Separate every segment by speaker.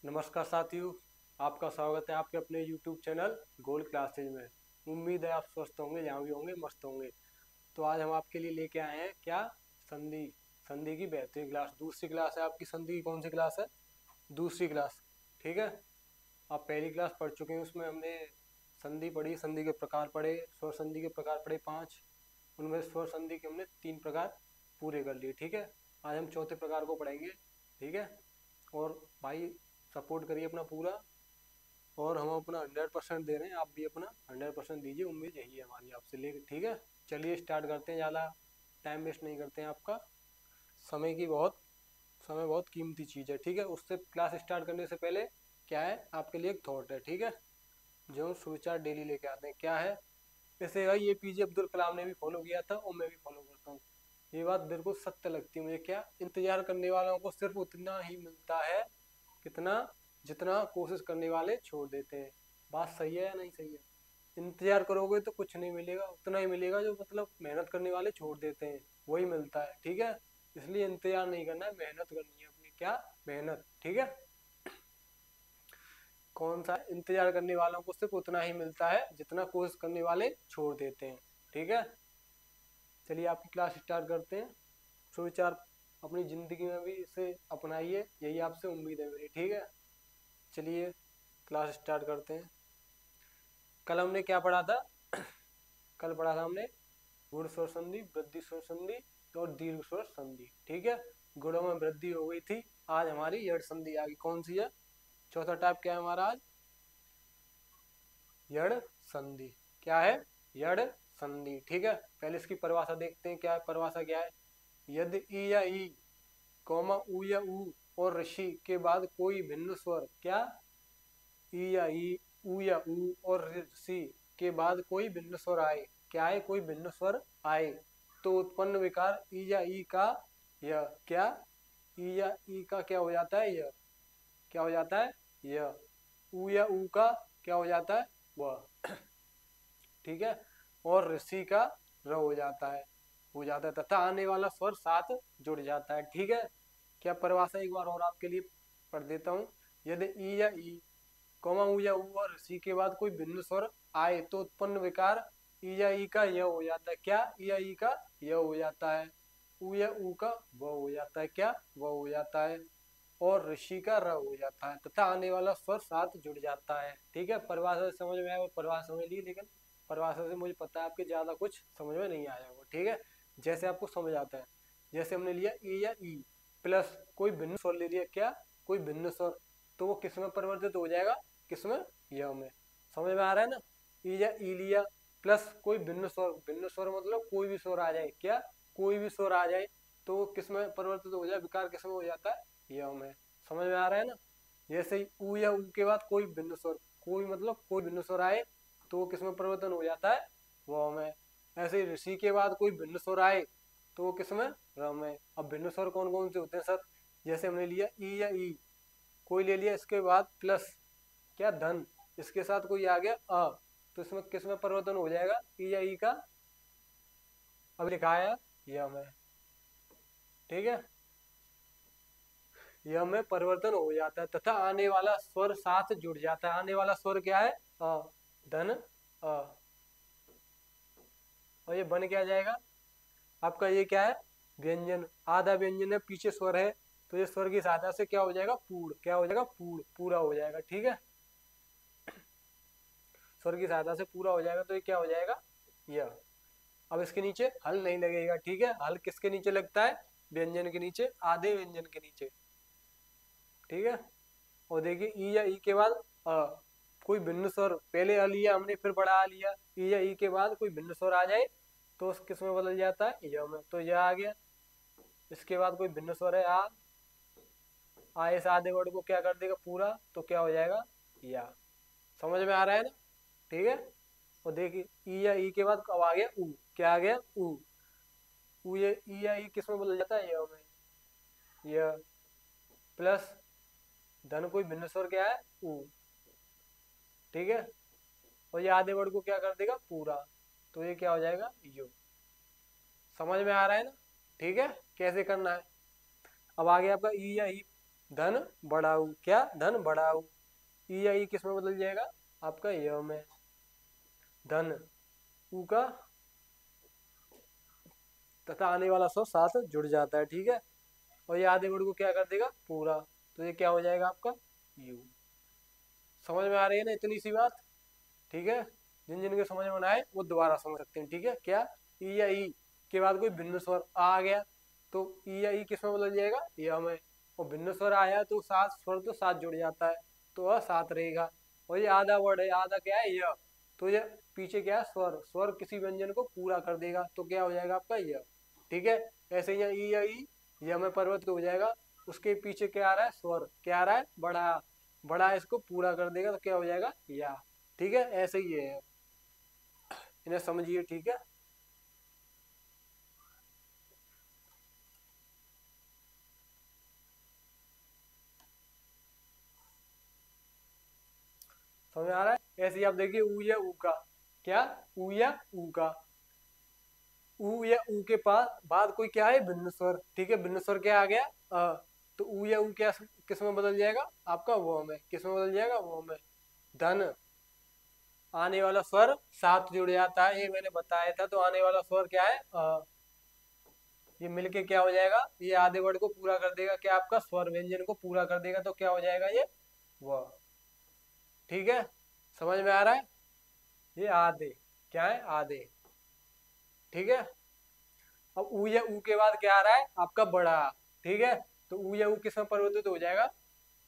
Speaker 1: नमस्कार साथियों, आपका स्वागत है आपके अपने YouTube चैनल गोल्ड क्लासेज में। उम्मीद है आप स्वस्थ होंगे, जहाँ भी होंगे मस्त होंगे। तो आज हम आपके लिए लेके आए हैं क्या, संधि। संधि की बेहतरीन क्लास, दूसरी क्लास है आपकी। संधि की कौन सी क्लास है? दूसरी क्लास। ठीक है, आप पहली क्लास पढ़ चुके हैं, उसमें हमने संधि पढ़ी, संधि के प्रकार पढ़े, स्वर संधि के प्रकार पढ़े 5। उनमें स्वर संधि के हमने 3 प्रकार पूरे कर लिए। ठीक है, आज हम चौथे प्रकार को पढ़ेंगे। ठीक है, और भाई सपोर्ट करिए अपना पूरा, और हम अपना 100% दे रहे हैं, आप भी अपना 100% दीजिए। उम्मीद यही है हमारी आपसे लेकर। ठीक है, चलिए स्टार्ट करते हैं। ज़्यादा टाइम वेस्ट नहीं करते हैं आपका। समय की बहुत समय बहुत कीमती चीज़ है। ठीक है, उससे क्लास स्टार्ट करने से पहले क्या है, आपके लिए एक थॉट है। ठीक है, जो हम सुविचार डेली लेके आते हैं, क्या है इसे भाई, ये पीजे अब्दुल कलाम ने भी फॉलो किया था और मैं भी फॉलो करता हूँ। ये बात बिल्कुल सत्य लगती है मुझे। क्या, इंतजार करने वालों को सिर्फ उतना ही मिलता है कितना, जितना कोशिश करने वाले छोड़ देते हैं। बात सही है या नहीं सही है? इंतजार करोगे तो कुछ नहीं मिलेगा, उतना ही मिलेगा जो मतलब मेहनत करने वाले छोड़ देते हैं, वही मिलता है। ठीक है, इसलिए इंतजार नहीं करना है, मेहनत करनी है अपनी। क्या, मेहनत। ठीक है, कौन सा, इंतजार करने वालों को सिर्फ उतना ही मिलता है जितना कोशिश करने वाले छोड़ देते हैं। ठीक है, चलिए आपकी क्लास स्टार्ट करते हैं। सुविचार अपनी जिंदगी में भी इसे अपनाइए, यही आपसे उम्मीद है मेरी। ठीक है, चलिए क्लास स्टार्ट करते हैं। कल हमने क्या पढ़ा था? कल पढ़ा था हमने गुण स्वर संधि, वृद्धि स्वर संधि और दीर्घ स्वर संधि। ठीक है, गुणों में वृद्धि हो गई थी। आज हमारी यड़ संधि आ गई। कौन सी है? चौथा टाइप क्या है हमारा आज? यड़ संधि। क्या है? यड़ संधि। ठीक है, पहले इसकी परिभाषा देखते हैं। क्या है परिभाषा? क्या है, यदि ई या ई, कौमा उ या उ और ऋषि के बाद कोई भिन्न स्वर, क्या, ई या ई, उ या उ और ऋषि के बाद कोई भिन्न स्वर आए, क्या है, कोई भिन्न स्वर आए, तो उत्पन्न विकार ई या ई का य। क्या, ई या ई का क्या हो जाता है? य। क्या हो जाता है? य। उ या उ का क्या हो जाता है? वह। ठीक है, और ऋषि का र हो जाता है तथा आने वाला स्वर साथ जुड़ जाता है। ठीक है, क्या परिभाषा एक बार और आपके लिए पढ़ देता हूँ। यदि ई या ई, कौमा उ या उ और ऋषि के बाद कोई भिन्न स्वर आए तो उत्पन्न विकार ई या ई का य हो जाता है। क्या, ई या ई का य हो जाता है, उ या उ का व हो जाता है। क्या, व हो जाता है, और ऋषि का र हो जाता है तथा आने वाला स्वर साथ जुड़ जाता है। ठीक है, परिभाषा से समझ में आया? परिभाषा समझ ली, लेकिन परिभाषा से मुझे पता है आपके ज्यादा कुछ समझ में नहीं आया होगा। ठीक है, जैसे आपको समझ आता है। जैसे हमने लिया ई या ई प्लस कोई भिन्न स्वर ले लिया। क्या, कोई भिन्न स्वर, तो वो किस में परिवर्तित हो जाएगा? किसमें? य में। समझ में आ रहा है ना? ई या ई लिया प्लस कोई भिन्न स्वर, भिन्न स्वर मतलब कोई भी स्वर आ जाए। क्या, कोई भी स्वर आ जाए तो वो किस में परिवर्तित हो जाए? विकार किस में हो जाता है? य में। समझ में आ रहा है ना? जैसे ही उ या उ के बाद कोई भिन्न स्वर, कोई मतलब कोई भिन्न स्वर आए तो वो किस में परिवर्तन हो जाता है? व में। ऐसे ही ऋषि के बाद कोई भिन्न स्वर आए तो वो किस में? र में। अब भिन्न स्वर कौन कौन से होते हैं सर? जैसे हमने लिया ई या ई, कोई ले लिया, इसके बाद प्लस क्या, धन, इसके साथ कोई आ गया अ, तो इसमें किस में परिवर्तन हो जाएगा? ई या ई का, अब लिखा है य में। ठीक है, य में परिवर्तन हो जाता है तथा आने वाला स्वर साथ जुड़ जाता है। आने वाला स्वर क्या है? अ, धन अ, और ये बन क्या जाएगा आपका? ये क्या है? व्यंजन। आधा व्यंजन है, पीछे स्वर है, तो ये स्वर की सहायता से क्या हो जाएगा? पूर्ण। क्या हो जाएगा? पूर्ण, पूरा हो जाएगा। ठीक है, स्वर की सहायता से पूरा हो जाएगा, तो ये क्या हो जाएगा? यह। अब इसके नीचे हल नहीं लगेगा। ठीक है, हल किसके नीचे लगता है? व्यंजन के नीचे, आधे व्यंजन के नीचे। ठीक है, और देखिए ई या ई के बाद अ, कोई भिन्न स्वर, पहले अ लिया हमने, फिर बड़ा आ लिया, ई या ई के बाद कोई भिन्न स्वर आ जाए तो उस किस में बदल जाता है? य में। तो यह आ गया। इसके बाद कोई भिन्न स्वर है आ इस आधे वर्ड को क्या कर देगा? पूरा, तो क्या हो जाएगा? या। समझ में आ रहा है ना? ठीक है, और देखिए ई या ई के बाद अब आ गया उ। क्या आ गया? उ। उ ये ई या ई किस में बदल जाता है? य में। य प्लस धन कोई भिन्न स्वर क्या है? उ। ठीक है, और ये आधे वर्ड को क्या कर देगा? पूरा, तो ये क्या हो जाएगा? यू। समझ में आ रहा है ना? ठीक है, कैसे करना है? अब आ गया आपका ई या ई धन बढ़ाऊ, क्या धन बढ़ाऊ, ई या ई किस में बदल जाएगा आपका य में, धन ऊ का तथा आने वाला स्वर साथ जुड़ जाता है, ठीक है। और ये आधे वर्ड को क्या कर देगा पूरा, तो ये क्या हो जाएगा आपका यू। समझ में आ रही है ना इतनी सी बात, ठीक है। जिन जिन के समझ में ना आए वो दोबारा समझ सकते हैं, ठीक है। क्या ई या ई के बाद कोई भिन्न स्वर आ गया तो ई या ई किस में बदल जाएगा या में, और भिन्न स्वर आया तो साथ स्वर तो साथ जुड़ जाता है तो वह साथ रहेगा। और ये आधा वर्ड है, आधा क्या है य, तो ये पीछे क्या है स्वर, स्वर किसी व्यंजन को पूरा कर देगा तो क्या हो जाएगा आपका य, ठीक है। ऐसे ही ई या ई य में परिवर्तित हो जाएगा, उसके पीछे क्या आ रहा है स्वर, क्या आ रहा है बड़ा, बड़ा इसको पूरा कर देगा तो क्या हो जाएगा या, ठीक है। ऐसे ही है, इन्हें समझिए, ठीक है। समझ आ रहा है। ऐसे ही आप देखिए ऊ या ऊ का, क्या ऊ या ऊ का, ऊ या ऊ के पास बाद कोई क्या है भिन्न स्वर, ठीक है। भिन्न स्वर क्या आ गया तो ऊ या ऊ क्या किस में बदल जाएगा आपका वो में, किस में बदल जाएगा वो में, धन आने वाला स्वर साथ जुड़ जाता है, ये मैंने बताया था। तो आने वाला स्वर क्या है ये मिलके क्या हो जाएगा, ये आधे वर्ड को पूरा कर देगा, क्या आपका स्वर व्यंजन को पूरा कर देगा तो क्या हो जाएगा ये वह, ठीक है। समझ में आ रहा है, ये आधे क्या है आधे, ठीक है। अब ऊ या ऊ के बाद क्या आ रहा है आपका बड़ा, ठीक है। तो ऊ या ऊ किस में परिवर्तित हो जाएगा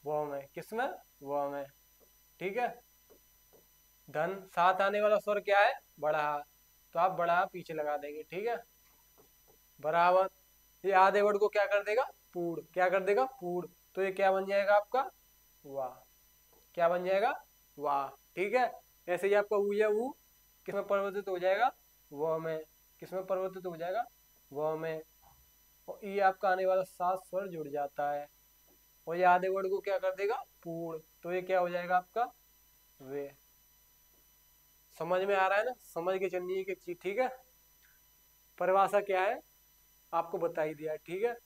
Speaker 1: वो में, किस में वो में, ठीक है। धन साथ आने वाला स्वर क्या है बड़ा, तो आप बड़ा पीछे लगा देंगे, ठीक है। बराबर ये आधे वर्ड को क्या कर देगा पूर्ण, क्या कर देगा पूर्ण, तो ये क्या बन जाएगा आपका वाह, क्या बन जाएगा वाह, ठीक है। ऐसे ही आपका ऊ या ऊ किसमें परिवर्तित हो जाएगा वह में, किसमें परिवर्तित हो जाएगा वह में, और ई आपका आने वाला सात स्वर जुड़ जाता है और ये आधे वर्ड को क्या कर देगा पूर्ण, तो ये क्या हो जाएगा आपका वे। समझ में आ रहा है ना, समझ के चलनी है चीज, ठीक है। परिभाषा क्या है आपको बता ही दिया, ठीक है।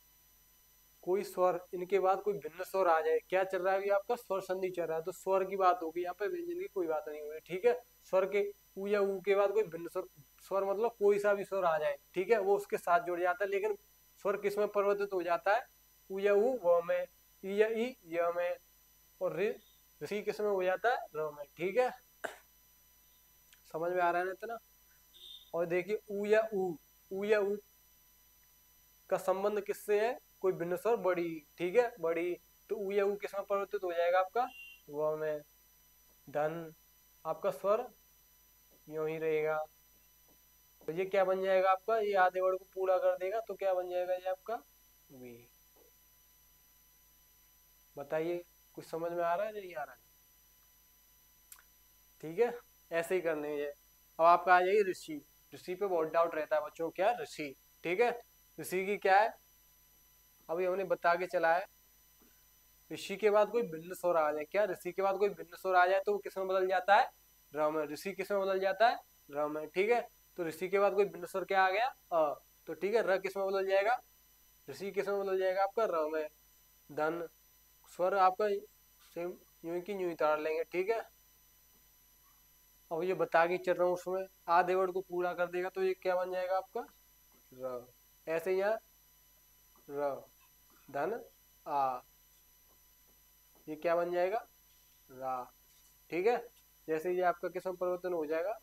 Speaker 1: कोई स्वर इनके बाद कोई भिन्न स्वर आ जाए, क्या चल रहा है अभी आपका स्वर संधि चल रहा है, तो स्वर की बात होगी यहाँ पे, व्यंजन की कोई बात नहीं होगी, ठीक है। स्वर के ऊ या ऊ के बाद कोई भिन्न स्वर, स्वर मतलब कोई सा भी स्वर आ जाए, ठीक है, वो उसके साथ जुड़ जाता है, लेकिन स्वर किस में परिवर्तित हो जाता है ऊ या ऊ व में, ई या ई य में, और ऋषि किस में हो जाता है र में, ठीक है। समझ में आ रहा है ना इतना। और देखिए ऊ या ऊ का संबंध किससे है, कोई भिन्न स्वर बड़ी, ठीक है बड़ी, तो ऊ या ऊ किस में परिवर्तित हो जाएगा आपका व में, धन आपका स्वर यूं ही रहेगा, तो ये क्या बन जाएगा आपका, ये आधे वर्ड को पूरा कर देगा तो क्या बन जाएगा ये आपका वी। बताइए कुछ समझ में आ रहा है नहीं आ रहा है, ठीक है। ऐसे ही करने हैं ये। अब आपका आ जाइए ऋषि, ऋषि पे बहुत डाउट रहता है बच्चों, क्या ऋषि, ठीक है। ऋषि की क्या है अभी हमने बता के चला है, ऋषि के बाद कोई भिन्न स्वर आ जाए, क्या ऋषि के बाद कोई भिन्न स्वर आ जाए तो वो किसमें बदल जाता है र में, ऋषि किसमें बदल जाता है र में, ठीक है। तो ऋषि के बाद कोई भिन्न स्वर क्या आ गया तो ठीक है, र किसमें बदल जाएगा, ऋषि किसमें बदल जाएगा आपका र में, धन स्वर आपका सेम यूं की यूं ही तार लेंगे, ठीक है। अब ये बता के चल रहा हूँ, उसमें आधे वर्ड को पूरा कर देगा तो ये क्या बन जाएगा आपका र, ऐसे यहाँ र धन आ, ये क्या बन जाएगा रा, ठीक है। जैसे ये आपका किस्म परिवर्तन हो जाएगा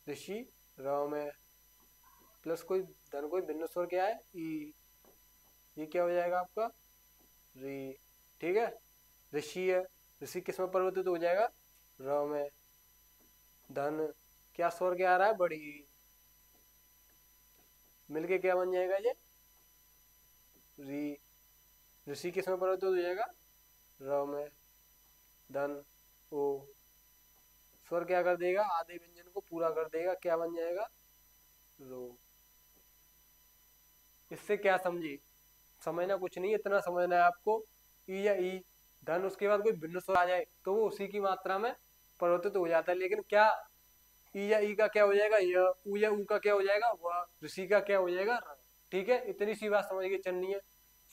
Speaker 1: ऋषि र में, प्लस कोई धन कोई भिन्न स्वर क्या है ई, ये क्या हो जाएगा आपका री, ठीक है। ऋषि है, ऋषि किस में परिवर्तित हो जाएगा र में, धन क्या स्वर क्या आ रहा है बड़ी, मिलके क्या बन जाएगा ये री, ऋषि किस में परिवर्तित हो जाएगा र में, धन ओ, स्वर क्या कर देगा आधे व्यंजन को पूरा कर देगा, क्या बन जाएगा रो। इससे क्या समझी, समझना कुछ नहीं, इतना समझना है आपको, ई या ई धन उसके बाद कोई भिन्न स्वर आ जाए तो वो उसी की मात्रा में परिवर्तित हो जाता है, लेकिन क्या ई या ई का क्या हो जाएगा य, ऊ या ऊ का क्या हो जाएगा वह, ऋषि का क्या हो जाएगा र, ठीक है, इतनी सी बात समझ के चलनी है।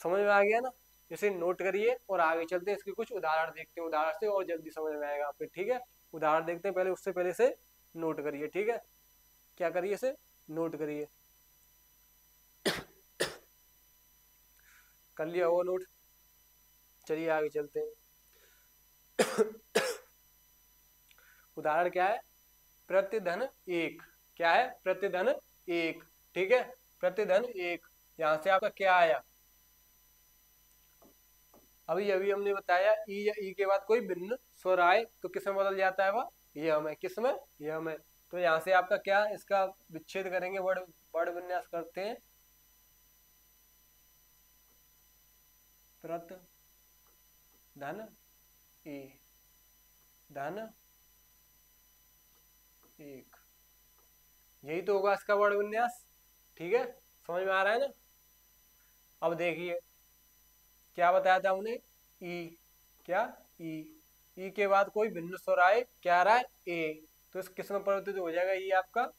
Speaker 1: समझ में आ गया ना? इसे नोट करिए और आगे चलते हैं, इसके कुछ उदाहरण देखते हैं, उदाहरण से और जल्दी समझ में आएगा आपके। ठीक है, उदाहरण देखते हैं, पहले उससे पहले से नोट करिए। ठीक है, क्या करिए, इसे नोट करिए। कर लिया वो नोट? चलिए आगे चलते हैं। उदाहरण क्या है? प्रतिधन एक। क्या है? प्रतिधन एक। ठीक है, प्रतिधन एक। यहां से आपका क्या आया? अभी अभी हमने बताया ई या ई के बाद कोई भिन्न स्वर आए तो किस में बदल जाता है? वह यम है। किस में? यम है। तो यहाँ से आपका क्या, इसका विच्छेद करेंगे, वर्ण वर्ण विन्यास करते हैं। प्रत धन ए धन एक, यही तो होगा इसका वर्ण विन्यास। ठीक है, समझ में आ रहा है ना? अब देखिए क्या बताया था हमने, ई। क्या? ई। ई के बाद कोई भिन्न स्वर आए, क्या आ रहा है? ए। तो इस किस में परिवर्तित हो जाएगा? ई आपका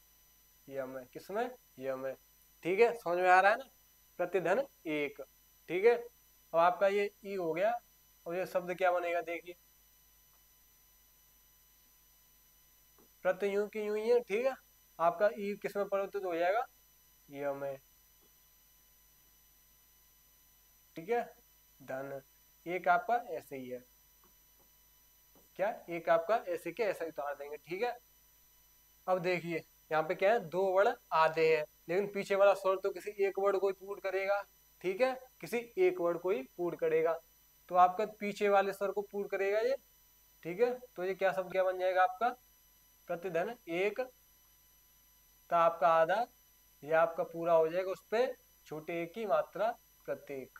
Speaker 1: यम है। किस में? यम है। ठीक है, समझ में आ रहा है ना? प्रतिधन एक। ठीक है, अब आपका ये ई हो गया। और ये शब्द क्या बनेगा? देखिए, प्रत्यय यूं की यूं ही है। ठीक है, आपका ई किस में परिवर्तित हो जाएगा? यम है। ठीक है, धन एक आपका ऐसे ही है। क्या? एक आपका ऐसे के ऐसा ही उतार देंगे। ठीक है, अब देखिए यहाँ पे क्या है, दो वर्ण आधे हैं, लेकिन पीछे वाला स्वर तो किसी एक वर्ड को ही पूर्ण करेगा। ठीक है, किसी एक वर्ड को ही पूर्ण करेगा। तो आपका पीछे वाले स्वर को पूर्ण करेगा ये। ठीक है, तो ये क्या शब्द क्या बन जाएगा आपका? प्रतिधन एक। तो आपका आधा, ये आपका पूरा हो जाएगा उस पे छोटे एक की मात्रा प्रत्येक।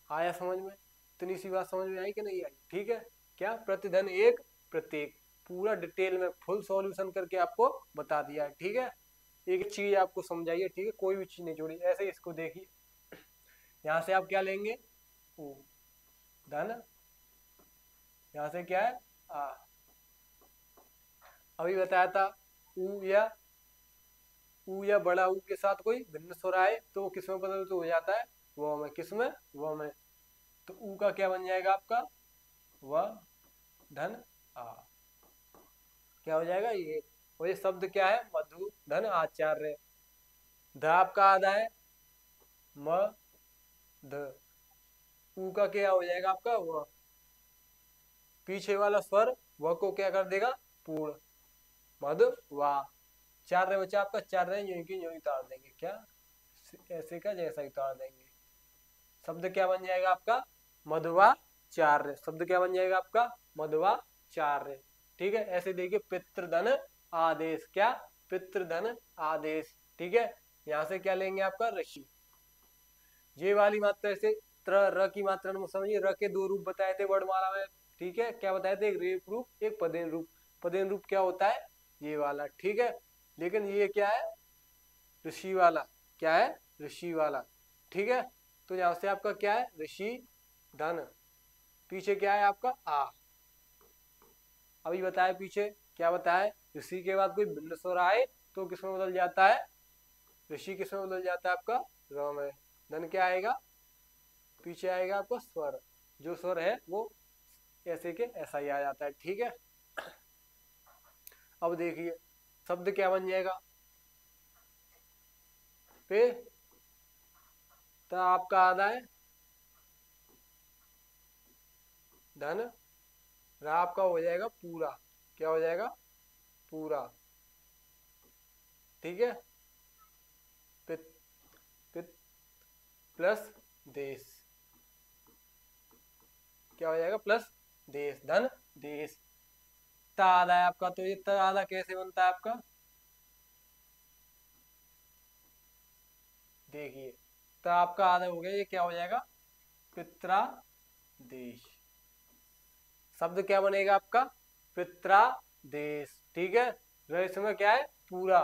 Speaker 1: आया समझ में? इतनी सी बात समझ में आई कि नहीं आई? ठीक है, क्या? प्रतिधन एक प्रत्येक, पूरा डिटेल में फुल सॉल्यूशन करके आपको बता दिया है। ठीक है, एक चीज आपको समझाइए। ठीक है, कोई भी चीज नहीं छोड़ी, ऐसे ही इसको देखिए। यहाँ से आप क्या लेंगे? ओ धन, यहाँ से क्या है? आ। अभी बताया था ऊ या बड़ा ऊ के साथ कोई भिन्न स्वर आए तो वो किस में बदल हो जाता है? वो में। किस में? वो में। तो ऊ का क्या बन जाएगा आपका? व धन आ। क्या हो जाएगा ये? और ये शब्द क्या है? मधु धन आचार्य। ध आपका आधा है, म ध। ऊ का क्या हो जाएगा आपका? व। पीछे वाला स्वर व को क्या कर देगा? पूर्ण। मध वा। चार रहे बच्चा आपका, चार रहे यूं की यूं उतार देंगे। क्या? ऐसे का जैसा ही उतार देंगे। शब्द क्या बन जाएगा आपका? मध्वाचार्य। शब्द क्या बन जाएगा आपका? मध्वाचार्य। ठीक है, ऐसे देखिए, पितृधन आदेश। क्या? पितृधन आदेश। ठीक है, यहां से क्या लेंगे आपका? ऋषि। ये वाली मात्रा से र की मात्रा में समझिए, र के दो रूप बताए थे वर्णमाला में। ठीक है, क्या बताए थे? एक रेप रूप, एक पदेन रूप। पदेन रूप क्या होता है? ये वाला। ठीक है, लेकिन ये क्या है? ऋषि वाला। क्या है? ऋषि वाला। ठीक है, तो यहां से आपका क्या है? ऋषि धन। पीछे क्या है आपका? आ। अभी बताया पीछे, क्या बताया? ऋषि के बाद कोई भिन्न स्वर आए तो किसमें बदल जाता है? ऋषि किसमें बदल जाता है आपका? र में। धन क्या आएगा? पीछे आएगा आपका स्वर, जो स्वर है वो ऐसे के ऐसा ही आ जाता है। ठीक है, अब देखिए शब्द क्या बन जाएगा? पे तो आपका आधा है धन, रा आपका हो जाएगा पूरा। क्या हो जाएगा? पूरा। ठीक है, पित पित प्लस देश। क्या हो जाएगा? प्लस देश। धन देश। ता आधा है आपका, तो ये ता आधा कैसे बनता है आपका? देखिए, ता आपका आधा हो गया, ये क्या हो जाएगा? पित्रा देश। शब्द क्या बनेगा आपका? पित्रा देश। ठीक है, र इसमें क्या है? पूरा।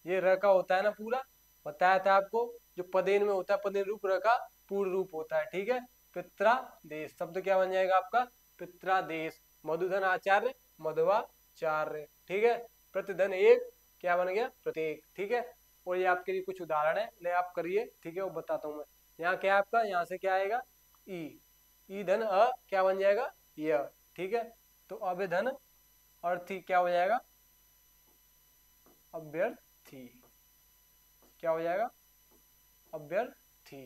Speaker 1: ये र का होता है ना पूरा, बताया था आपको, जो पदेन में होता है, पदेन रूप र का पूर्ण रूप होता है। ठीक है, पित्रा देश। शब्द क्या बन जाएगा आपका? पित्रा देश। मधुधन आचार्य, मधुवाचार्य। ठीक है, प्रतिधन एक, क्या बन गया? प्रत्येक। ठीक है, और ये आपके लिए कुछ उदाहरण है, ले आप करिए, ठीक है, वो बताता हूँ मैं। यहाँ क्या है आपका, यहाँ से क्या आएगा, ई धन अ क्या बन जाएगा, य, ठीक है। तो अब धन अर्थी क्या हो जाएगा, अभ्यर्थी, क्या हो जाएगा, अभ्यर्थी।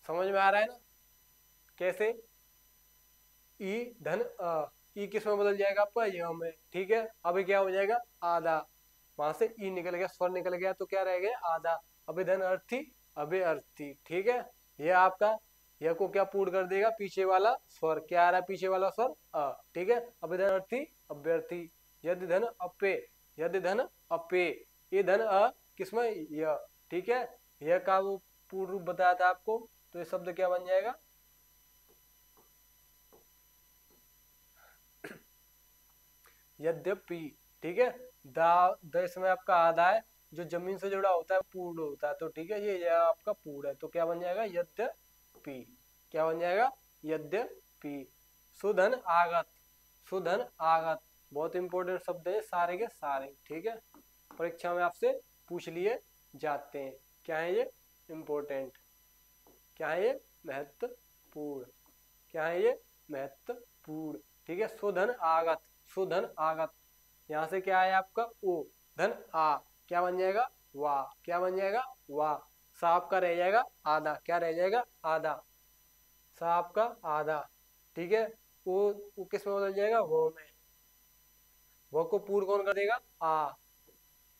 Speaker 1: समझ में आ रहा है ना कैसे, ई धन अ, ई किस में बदल जाएगा आपका, य में, ठीक है। अभी क्या हो जाएगा, आधा, वहां से ई निकल गया, स्वर निकल गया, तो क्या रह गया, आधा। अभी धन अर्थी, अभी अर्थी, ठीक है। ये आपका, यह को क्या पूर्ण कर देगा, पीछे वाला स्वर, क्या आ रहा है पीछे वाला स्वर, अ, ठीक है। अभी धन अर्थी, अभ्यर्थी। यदि धन अपे, यदि धन अपे, ये धन अ किसमें, य, ठीक है। यह का वो पूर्ण रूप बताया था आपको, तो ये शब्द क्या बन जाएगा, यद्यपि, ठीक है। दा, द इसमें आपका आधा है, जो जमीन से जुड़ा होता है पूर्ण होता है, तो ठीक है, ये आपका पूर्ण है, तो क्या बन जाएगा, यद्यपि, क्या बन जाएगा, यद्यपि। सुधन आगत, सुधन आगत, बहुत इंपॉर्टेंट शब्द है सारे के सारे, ठीक है। परीक्षा में आपसे पूछ लिए जाते हैं, क्या है ये, इंपॉर्टेंट, क्या है ये, महत्वपूर्ण, क्या है ये, महत्वपूर्ण, ठीक है। सुधन आगत, सुधन आगत, यहाँ से क्या है आपका, ओ धन आ, क्या बन जाएगा, वाह, क्या बन जाएगा, वाह। सा आपका रह जाएगा आधा, क्या रह जाएगा, आधा, सा आपका आधा, ठीक है। वो किस में बदल जाएगा, वो में, वो को पूर्ण कौन कर देगा, आ,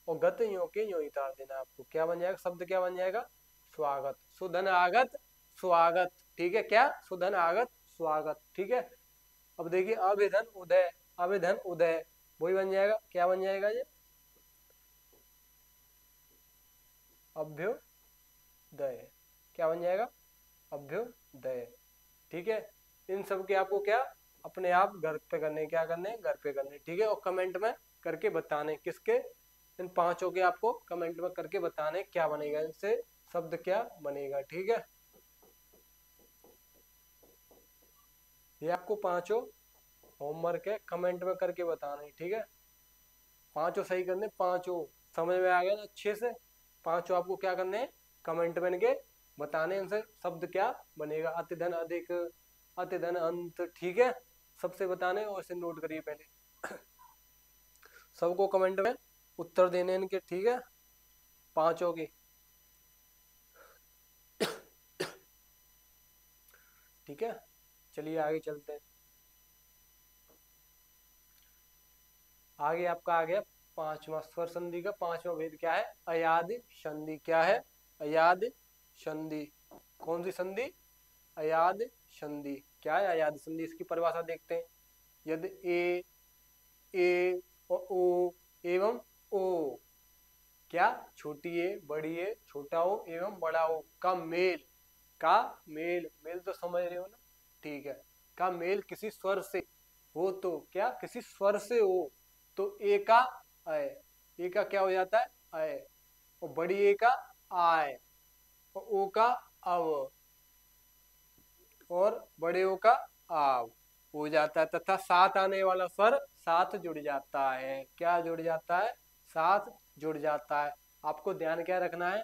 Speaker 1: और गत यो के यो ही उतार देना आपको, क्या बन जाएगा, शब्द क्या बन जाएगा, स्वागत, सुधन आगत, स्वागत, ठीक है, क्या, सुधन आगत, स्वागत, ठीक है। अब देखिए, अभिधन उदय, अभिधन उदय, वही बन जाएगा, क्या बन जाएगा ये, अभ्युदय, क्या बन जाएगा, अभ्युदय, ठीक है। इन सब के आपको क्या, अपने आप घर पे करने, क्या करने, घर पे करने, ठीक है। और कमेंट में करके बताने, किसके, इन पांचों के आपको कमेंट में करके बताने क्या बनेगा, इनसे शब्द क्या बनेगा, ठीक है। ये आपको पांचों होमवर्क है, कमेंट में करके बताने, ठीक है। पांचों सही करने, पांचों, समझ में आ गया ना अच्छे से, पांचों आपको क्या करने हैं, कमेंट में इनके बताने, इनसे शब्द क्या बनेगा, अति धन अधिक, अति धन अंत, ठीक है। सबसे बताने, और इसे नोट करिए पहले, सबको कमेंट में उत्तर देने इनके, ठीक है, पांचों के, ठीक है। चलिए आगे चलते हैं, आगे आपका आ गया पांचवा, स्वर संधि का पांचवा भेद क्या है, अयाद संधि, क्या है, अयाद संधि, कौन सी संधि, अयाद संधि, क्या है अयाद संधि, इसकी परिभाषा देखते हैं। यदि ए और ओ एवं ओ, क्या, छोटी ए बड़ी ए, छोटा ओ एवं बड़ा ओ का मेल, का मेल, मेल तो समझ रहे हो ना, ठीक है, का मेल किसी स्वर से हो, तो क्या, किसी स्वर से हो, तो ए का अय, ए का क्या हो जाता है, अय, और बड़ी ए का आय, और ओ का अव, और बड़े ओ का आव हो जाता है, तथा साथ आने वाला स्वर साथ जुड़ जाता है, क्या जुड़ जाता है, साथ जुड़ जाता है। आपको ध्यान क्या रखना है,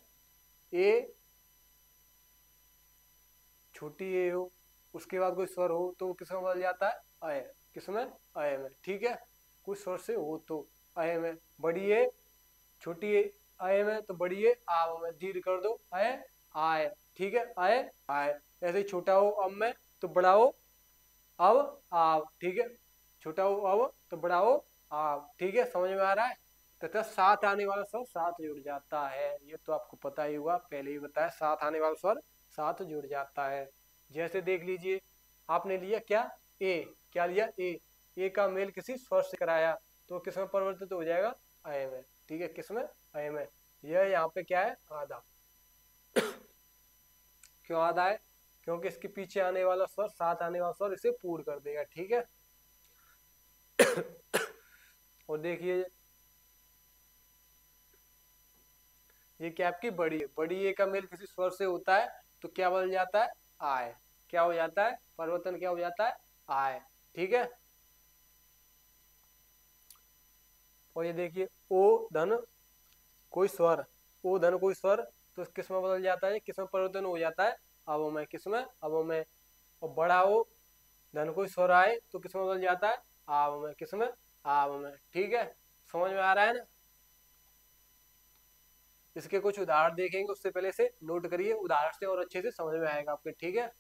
Speaker 1: ए छोटी ए हो, उसके बाद कोई स्वर हो, तो किसमें बदल जाता है, अय, किसमें, अय में, ठीक है। कुछ स्वर से हो तो अय में, बड़ी ए छोटी ए अय में, तो बड़ी ए आव में, दीर्घ कर दो, अय आय, ठीक है, अय आय। ऐसे ही छोटा हो अब में, तो बड़ा हो अब आव, ठीक है, छोटा हो अब, तो बड़ा हो आव, ठीक है, समझ में आ रहा है। तथा साथ आने वाला स्वर साथ जुड़ जाता है, ये तो आपको पता ही हुआ, पहले ही बताया, साथ आने वाला स्वर साथ जुड़ जाता है। जैसे देख लीजिए, आपने लिया क्या, ए, क्या लिया, ए का मेल किसी स्वर से कराया, तो किसमें परिवर्तित हो जाएगा, अय में, ठीक है, किसमें, अय में। यह यहाँ पे क्या है, आधा, क्यों आधा है, क्योंकि इसके पीछे आने वाला स्वर, साथ आने वाला स्वर इसे पूर्ण कर देगा, ठीक है। और देखिए, ये क्या आपकी बड़ी है, बड़ी ए का मेल किसी स्वर से होता है, तो क्या बदल जाता है, आय, क्या हो जाता है, परिवर्तन क्या हो जाता है, आय, ठीक है। और ये देखिए, ओ धन कोई स्वर, ओ धन कोई स्वर तो किस में बदल जाता है, किस में परिवर्तन हो जाता है, अवो में, किस में, अवो में। और बड़ा ओ धन कोई स्वर आए तो किस में बदल जाता है, आव में, किस में, आव में। ठीक है, समझ में आ रहा है ना। इसके कुछ उदाहरण देखेंगे, उससे पहले से नोट करिए, उदाहरण से और अच्छे से समझ में आएगा आपके। ठीक है,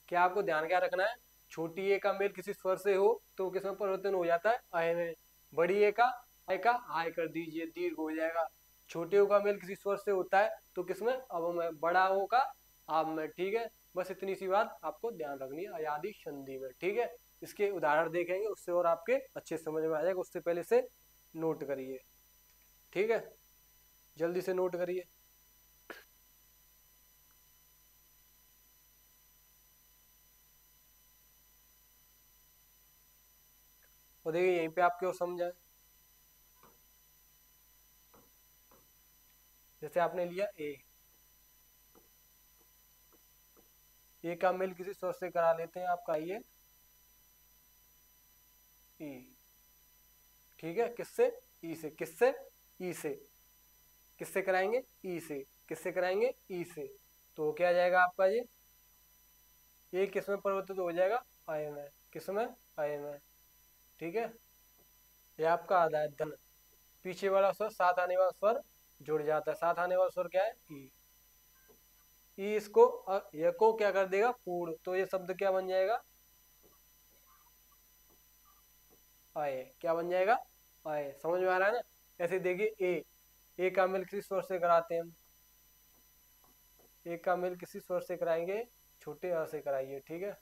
Speaker 1: क्या आपको ध्यान क्या रखना है, छोटी ए का मेल किसी स्वर से हो तो किसमें परिवर्तन हो जाता है, आय में। बड़ी ए का आय कर दीजिए, दीर्घ हो जाएगा। छोटे ओ का मेल किसी स्वर से होता है तो किसमें, अब में। बड़ा ओ का आब में। ठीक है, बस इतनी सी बात आपको ध्यान रखनी है अयादी संधि में। ठीक है, इसके उदाहरण देखेंगे, उससे और आपके अच्छे समझ में आ जाएगा। उससे पहले से नोट करिए। ठीक है, जल्दी से नोट करिए। और देखिए यहीं पे आपके और समझा, जैसे आपने लिया ए का मेल किसी स्वर से करा लेते हैं, आपका ये ई। ठीक है, किससे, ई से। किससे, ई से। किससे कराएंगे, ई से। किससे कराएंगे, ई से। तो क्या जाएगा आपका ये किस में परिवर्तित हो जाएगा, आय में। किस में, आय में। ठीक है, ये आपका आधा है धन। पीछे वाला स्वर, साथ आने वाला स्वर जुड़ जाता है। साथ आने वाला स्वर क्या है, ई। ई इसको ये को क्या कर देगा, पूर्ण। तो ये शब्द क्या बन जाएगा, आय। क्या बन जाएगा, आय। समझ में आ रहा है ना। ऐसे देखिए ए का मेल किसी स्वर से कराते हैं हम। ए का मेल किसी स्वर से कराएंगे, छोटे अ से कराइए। ठीक है,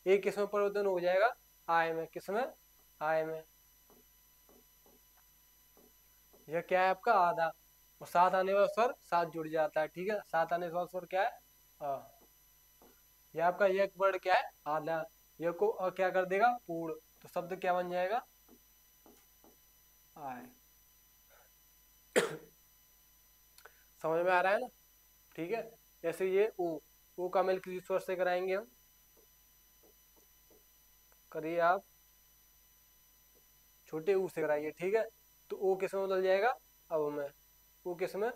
Speaker 1: ए किस में परिवर्तन हो जाएगा, आय में। किस में, आय में। यह क्या है आपका आधा। और साथ आने वाला स्वर साथ जुड़ जाता है। ठीक है, साथ आने वाला स्वर क्या है, अ। यह आपका एक वर्ड क्या है, आधा। यह को क्या कर देगा, पूर्ण। तो शब्द क्या बन जाएगा, आय। समझ में आ रहा है ना। ठीक है, जैसे ये ओ का मेल किसी स्वर से कराएंगे हम। करिए आप, छोटे ऊ से कराइए। ठीक है, तो ओ किस में बदल जाएगा, अब में। ओ किस में,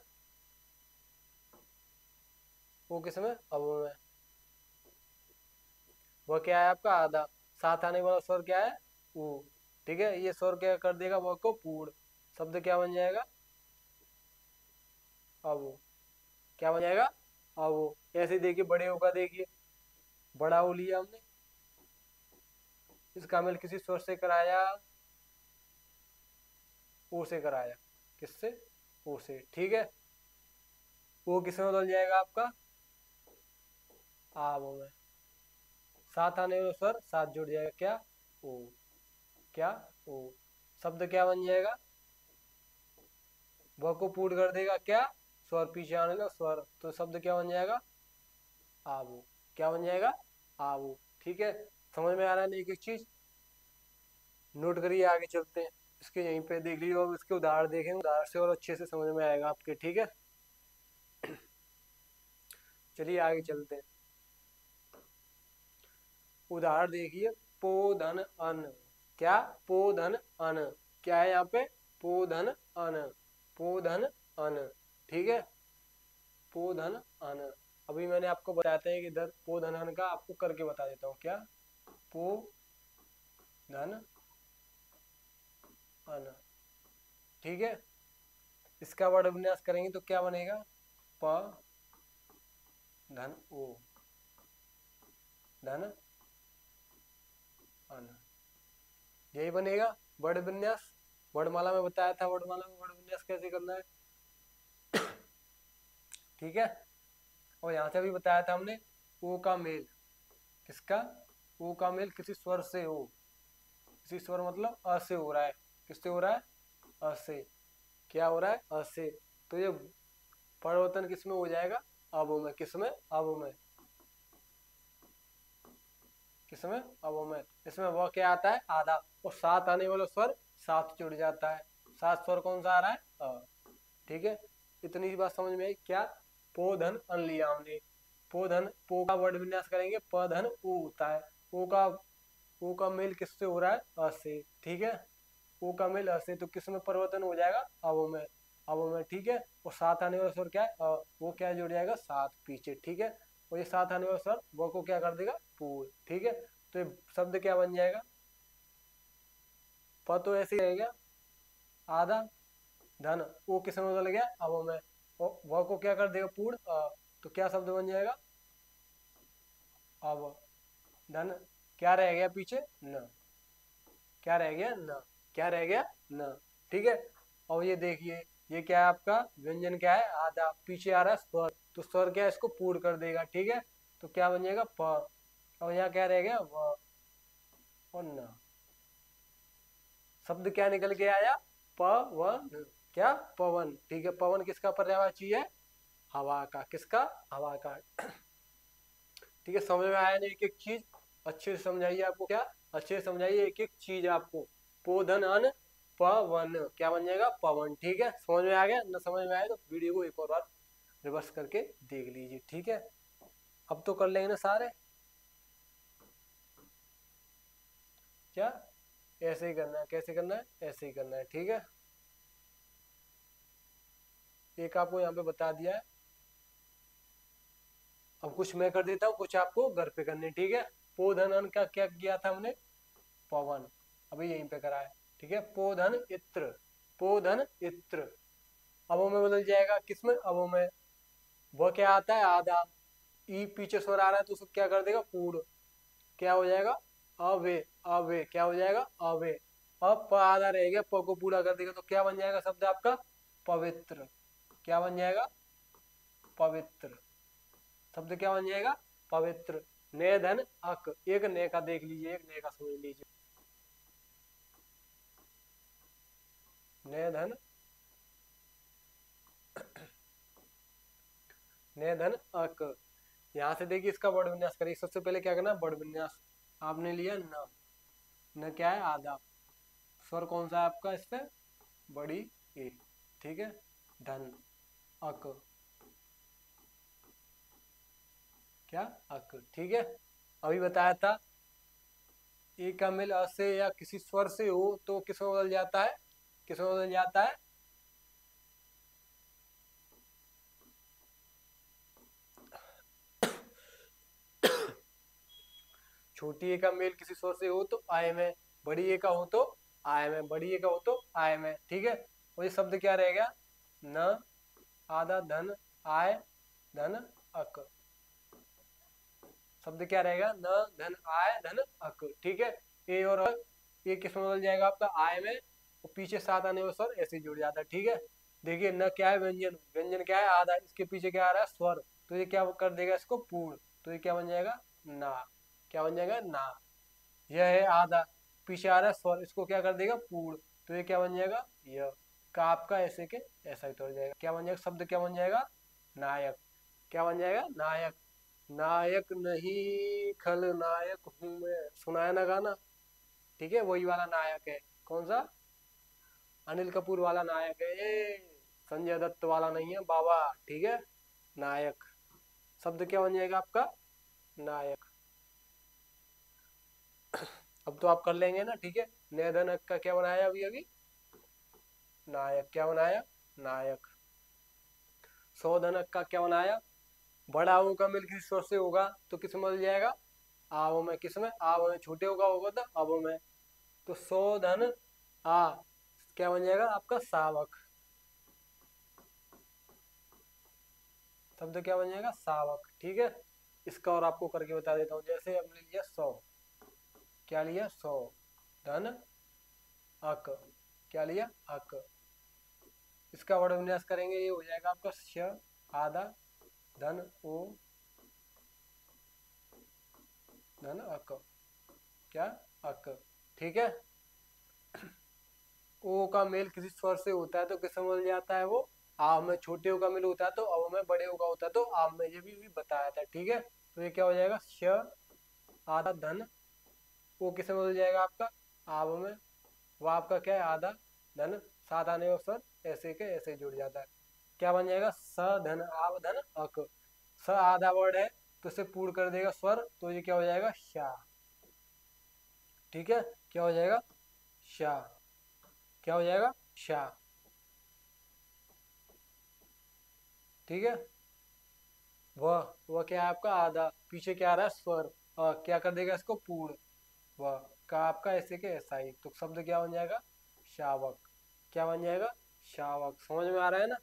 Speaker 1: ओ किस में, अब में। वह क्या है आपका आधा। साथ आने वाला स्वर क्या है, ऊ। ठीक है, ये स्वर क्या कर देगा, वह को पूर्ण। शब्द क्या बन जाएगा, अब। क्या बन जाएगा, अब। ऐसे देखिए बड़े ओ का, देखिए बड़ा ओ लिया हमने, इसका मेल किसी स्वर से कराया, ओ से कराया। किससे, ओ से। ठीक है, ओ किस में बदल जाएगा आपका, आब में। साथ आने वाला स्वर साथ जुड़ जाएगा, क्या, ओ। क्या, ओ। शब्द क्या बन जाएगा, व को पूर्ण कर देगा, क्या, स्वर। पीछे आने का स्वर, तो शब्द क्या बन जाएगा, आबू। क्या बन जाएगा, आबू। ठीक है, समझ में आ रहा है ना एक एक चीज। नोट करिए, आगे चलते हैं। इसके यहीं पे देख लीजिए और इसके उदाहरण देखें, उदाहरण से और अच्छे से समझ में आएगा आपके। ठीक है, चलिए आगे चलते हैं। उदाहरण देखिए, पोधन अन। क्या, पोधन अन। क्या है यहाँ पे, पोधन अन। पोधन अन। ठीक है, पोधन अन। अभी मैंने आपको बताया था कि इधर पोधन अन का आपको करके बता देता हूँ। क्या, पो धन अन। ठीक है, इसका वर्ड विन्यास करेंगे तो क्या बनेगा, प धन ओ धन अन। यही बनेगा वर्ड विन्यास। वर्णमाला में बताया था, वर्णमाला में वर्ड विन्यास कैसे करना है। ठीक है, और यहाँ से भी बताया था हमने, ओ का मेल किसका, ओ का मेल किसी स्वर से हो। किसी स्वर मतलब अ से हो रहा है। किससे हो रहा है, अ से। क्या हो रहा है, अ से। तो ये परिवर्तन किस में हो जाएगा, अब में। किस में, अब में। किस में, अब में। इसमें वह क्या आता है, आधा। और साथ आने वाला स्वर साथ जुड़ जाता है। साथ स्वर कौन सा आ रहा है, अ। ठीक है, इतनी सी बात समझ में आई। क्या, पोधन अन लिया हमने। पोधन, पो का वर्ड विन्यास करेंगे, पधन ऊ होता है। ओ का, ओ का मेल किससे हो रहा है, अ से। ठीक है, ओ का मेल अ से, तो किस में परिवर्तन हो जाएगा, अब में। अवमय, ठीक है। और साथ आने वाला स्वर क्या है, वो क्या जुड़ जाएगा, साथ पीछे, ठीक है। और ये साथ आने वाला स्वर वो को क्या कर देगा, पूर्ण, ठीक है। तो ये शब्द क्या बन जाएगा, प तो ऐसे ही रहेगा, आधा धन, वो किस में बदल गया, अवमय, और व को क्या कर देगा, पूर्ण, तो क्या शब्द बन जाएगा, अव धन, क्या रह गया पीछे, न, क्या रह गया, न, क्या रह गया, न, ठीक है। और ये देखिए, ये क्या है आपका व्यंजन, क्या है, आधा, पीछे आ रहा है स्वर, तो स्वर क्या है, इसको पूर्ण कर देगा, ठीक है। तो क्या बन जाएगा, प, और यहाँ क्या रह गया, व और न, शब्द क्या निकल के आया, पवन, क्या, पवन, ठीक है। पवन किसका पर्यायवाची है, हवा का, किसका, हवा का, ठीक है। समझ में आया ना एक एक चीज, अच्छे से समझाइए, आपको क्या, अच्छे से समझाइए एक एक चीज आपको। पोधन अन पवन, क्या बन जाएगा, पवन, ठीक है। समझ में आ गया, न समझ में आया तो वीडियो को एक और बार रिवर्स करके देख लीजिए, ठीक है। अब तो कर लेंगे ना सारे, क्या, ऐसे ही करना है, कैसे करना है, ऐसे ही करना है, ठीक है। एक आपको यहाँ पे बता दिया है, अब कुछ मैं कर देता हूँ, कुछ आपको घर पे करने, ठीक है। पोधन का क्या किया था हमने, पवन, अभी यहीं पे करा है, ठीक है। पोधन इत्र, पोधन इत्र, अवो में बदल जाएगा, किसमें, अवो में, वह क्या आता है, आधा, ई पीछे स्वर आ रहा है तो उसको क्या कर देगा, पूर्ण, क्या हो जाएगा, अवे, अवे, क्या हो जाएगा, अवे, अब प आधा रहेगा, प को पूरा कर देगा तो क्या बन जाएगा शब्द आपका, पवित्र, क्या बन जाएगा, पवित्र, शब्द क्या बन जाएगा, पवित्र। ने धन अक, एक ने का देख लीजिए, एक ने का समझ लीजिए, ने धन, ने धन अक, यहाँ से देखिए इसका वर्ड विन्यास करिए। सबसे पहले क्या करना, वर्ड विन्यास, आपने लिया न, न क्या है, आधा, स्वर कौन सा है आपका इस पे, बड़ी ए, ठीक है। धन, अक, क्या, अक, ठीक है। अभी बताया था, ए का मिल अ से या किसी स्वर से हो तो किस में बदल जाता है, किस में बदल जाता है, छोटी ए का मेल किसी स्वर से हो तो आय में, बड़ी ए का हो तो आय में, बड़ी ए का हो तो आय में, ठीक है। और ये शब्द क्या रहेगा, न, आधा धन, आय, धन, अक, शब्द क्या रहेगा, न, धन, आय, धन, अक, ठीक है। ए और अ, ये किस में बदल जाएगा आपका, आय में, और पीछे साथ आने वाला स्वर ऐसे ही जुड़ जाता है, ठीक है। देखिए न क्या है, व्यंजन, व्यंजन क्या है, आधा, इसके पीछे क्या आ रहा है, स्वर, तो ये क्या कर देगा इसको, पूर्ण, तो ये क्या बन जाएगा, ना, क्या बन जाएगा, ना। यह है आधा, पीछे आ रहा है स्वर, इसको क्या कर देगा, पूर्ण, तो ये क्या बन जाएगा, यह, का आपका ऐसे के ऐसा ही तो हो जाएगा, क्या बन जाएगा, शब्द क्या बन जाएगा, नायक, क्या बन जाएगा, नायक, नायक नहीं खलनायक हूं मैं, सुनाया ना गाना, ठीक है, वही वाला नायक है, कौन सा, अनिल कपूर वाला नायक है ये, संजय दत्त वाला नहीं है बाबा, ठीक है। नायक, शब्द क्या बन जाएगा आपका, नायक। अब तो आप कर लेंगे ना, ठीक है। नेधन का क्या बनाया अभी अभी, नायक, क्या बनाया, नायक। सौधनक का क्या बनाया, बड़ा ओ का मिल किसी स्वर से होगा तो किस में बदल जाएगा, आवो में, किस में, आवो में, छोटे होगा होगा तो आवो में, तो सौधन आ, क्या बन जाएगा आपका, सावक, शब्द क्या बन जाएगा, सावक, ठीक है। इसका और आपको करके बता देता हूँ, जैसे हमने लिया 100, क्या लिया, 100, धन, अक, क्या लिया, अक, इसका वर्ड विन्यास करेंगे, ये हो जाएगा आपका श, आधा, धन, ओ, धन, अक, क्या, अक, ठीक है। ओ का मेल किसी स्वर से होता है तो किस में बदल जाता है वो, आव में, छोटे ओ का मेल होता है तो अव में, बड़े ओ का होता है तो आव में, ये भी बताया था, ठीक है। तो ये क्या हो जाएगा, श, आधा, धन, वो किस में बदल जाएगा आपका, आव में, वो आपका क्या है, आधा, धन, साथ आने का स्वर ऐसे के ऐसे जुड़ जाता है, क्या बन जाएगा, स, धन, आव, धन, अक, स आधा वर्ड है तो इसे पूर्ण कर देगा स्वर, तो ये क्या हो जाएगा, शा, ठीक है। क्या हो जाएगा, शा, क्या हो जाएगा, शा, ठीक है। वह क्या है आपका आधा, पीछे क्या आ रहा है स्वर, क्या कर देगा इसको पूर्ण। वह का आपका ऐसे के ऐसा ही, तो शब्द क्या बन जाएगा, शावक। क्या बन जाएगा, शावक। समझ में आ रहा है ना,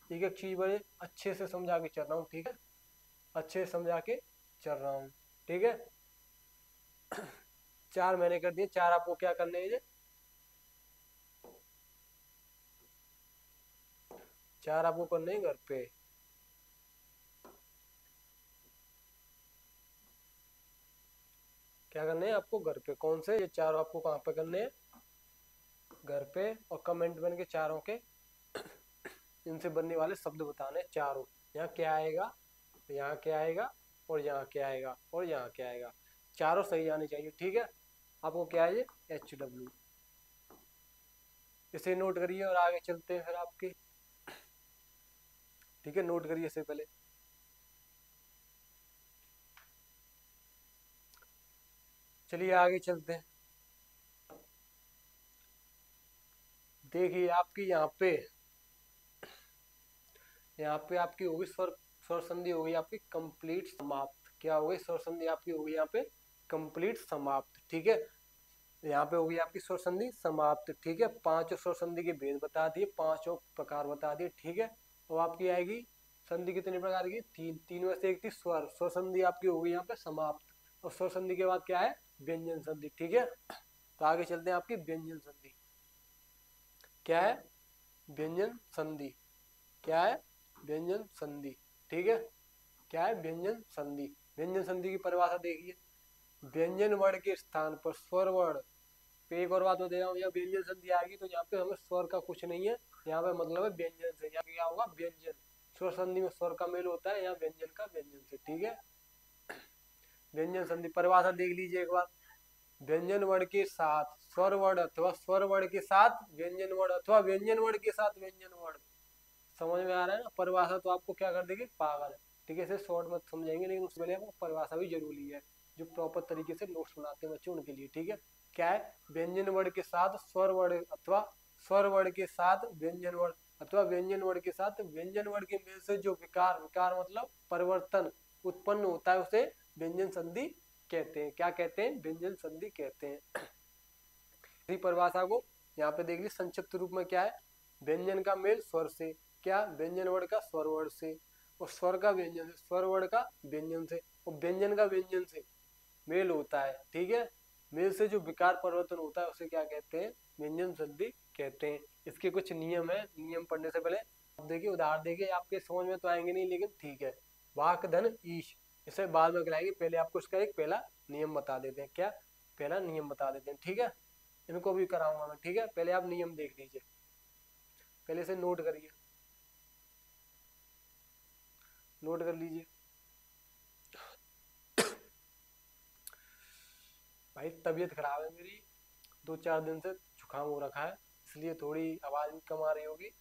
Speaker 1: एक एक चीज बड़े अच्छे से समझा के चल रहा हूँ, ठीक है, अच्छे से समझा के चल रहा हूँ, ठीक है। चार मैंने कर दिए, चार आपको क्या करने हैं, चार आपको करने हैं घर पे। क्या करने हैं आपको घर पे, कौन से, ये चारों आपको कहाँ पे करने हैं, घर पे। और कमेंट बन के चारों के इनसे बनने वाले शब्द बताने चारों। यहाँ क्या आएगा, यहाँ क्या आएगा, और यहाँ क्या आएगा, और यहाँ क्या आएगा, चारों सही आने चाहिए, ठीक है। आपको क्या है, ये HW, इसे नोट करिए और आगे चलते हैं फिर आपके, ठीक है, नोट करिए इससे पहले। चलिए आगे चलते हैं। देखिए आपकी यहाँ पे आपकी होगी स्वर, स्वर संधि होगी आपकी कंप्लीट समाप्त। क्या हो गई, स्वर संधि आपकी होगी यहाँ पे कंप्लीट समाप्त, ठीक है। यहाँ पे होगी आपकी स्वर संधि समाप्त, ठीक है। पांचों स्वर संधि के भेद बता दिए, पांचों प्रकार बता दिए, ठीक है। और आपकी आएगी संधि कितने प्रकार की, तीन, तीन में से एक थी स्वर, स्वर संधि आपकी होगी यहाँ पे समाप्त। और स्वर संधि के बाद क्या है, व्यंजन संधि, ठीक है। तो आगे चलते हैं आपकी व्यंजन संधि। क्या है, व्यंजन संधि, क्या है, व्यंजन संधि, ठीक है। क्या है, व्यंजन संधि। व्यंजन संधि की परिभाषा देखिए, व्यंजन वर्ण के स्थान पर स्वर वर्ण पे, एक और बात बता रहा हूँ, यहाँ व्यंजन संधि आएगी तो यहाँ पे हमें स्वर का कुछ नहीं है, यहाँ पे मतलब है व्यंजन से। यहाँ क्या होगा, व्यंजन, स्वर संधि में स्वर का मेल होता है, यहाँ व्यंजन का व्यंजन से, ठीक है। व्यंजन संधि परिभाषा देख लीजिए एक बार, व्यंजन वर्ण के साथ स्वर वर्ण अथवा स्वर वर्ण के साथ व्यंजन वर्ण अथवा व्यंजन वर्ण के साथ व्यंजन वर्ण। समझ में आ रहा है ना, परिभाषा तो आपको क्या कर देगी, पागल, ठीक है। इसे शॉर्ट में समझेंगे, लेकिन उससे पहले आपको परिभाषा भी जरूरी है, जो प्रॉपर तरीके से नोट्स बनाते हैं बच्चों उनके लिए, ठीक है। क्या है, व्यंजन वर्ण के साथ स्वर वर्ण अथवा स्वर वर्ण के साथ व्यंजन वर्ण अथवा व्यंजन वर्ण के साथ व्यंजन वर्ण के मेल से जो विकार, विकार मतलब परिवर्तन उत्पन्न होता है, उसे व्यंजन संधि कहते हैं। क्या कहते हैं, व्यंजन संधि कहते हैं। इसी परिभाषा को यहाँ पे देख ली संक्षिप्त रूप में, क्या है, व्यंजन का मेल स्वर से, क्या, व्यंजन वर्ण का स्वर वर्ण से, और स्वर का व्यंजन से, स्वर वर्ण का व्यंजन से, और व्यंजन का व्यंजन से मेल होता है, ठीक है। मेल से जो विकार परिवर्तन होता है उसे क्या कहते हैं, व्यंजन संधि कहते हैं। इसके कुछ नियम है, नियम पढ़ने से पहले आप देखिए, उदाहरण देखिए, आपके समझ में तो आएंगे नहीं, लेकिन ठीक है। वाक धन ईश, इसे बाद में कराएंगे, पहले आपको इसका एक पहला नियम बता देते हैं। क्या, पहला नियम बता देते हैं, ठीक है। इनको भी कराऊंगा मैं, ठीक है। पहले आप नियम देख लीजिए, पहले से नोट करिए, नोट कर लीजिए। भाई तबीयत खराब है मेरी, 2-4 दिन से जुकाम हो रखा है, इसलिए थोड़ी आवाज़ भी कम आ रही होगी।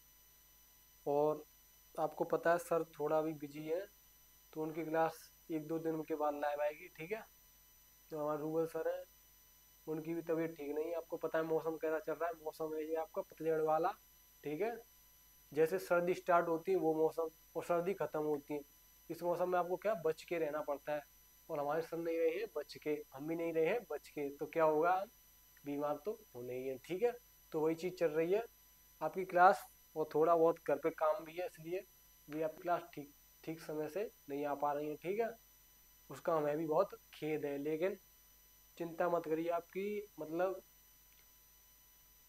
Speaker 1: और आपको पता है सर थोड़ा भी बिजी है, तो उनकी क्लास 1-2 दिन के बाद लाइव आएगी, ठीक है। जो हमारे रूबल सर है, उनकी भी तबीयत ठीक नहीं है। आपको पता है मौसम कैसा चल रहा है, मौसम है ये आपका पतझड़ वाला, ठीक है। जैसे सर्दी स्टार्ट होती है वो मौसम, और सर्दी खत्म होती है, इस मौसम में आपको क्या बच के रहना पड़ता है। और हमारे सर नहीं रहे हैं बच के, हम भी नहीं रहे हैं बच के, तो क्या होगा, बीमार तो होने ही है, ठीक है। तो वही चीज़ चल रही है आपकी क्लास, और थोड़ा बहुत घर पे काम भी है, इसलिए भी आपकी क्लास ठीक ठीक समय से नहीं आ पा रही है, ठीक है। उसका हमें भी बहुत खेद है, लेकिन चिंता मत करिए आपकी, मतलब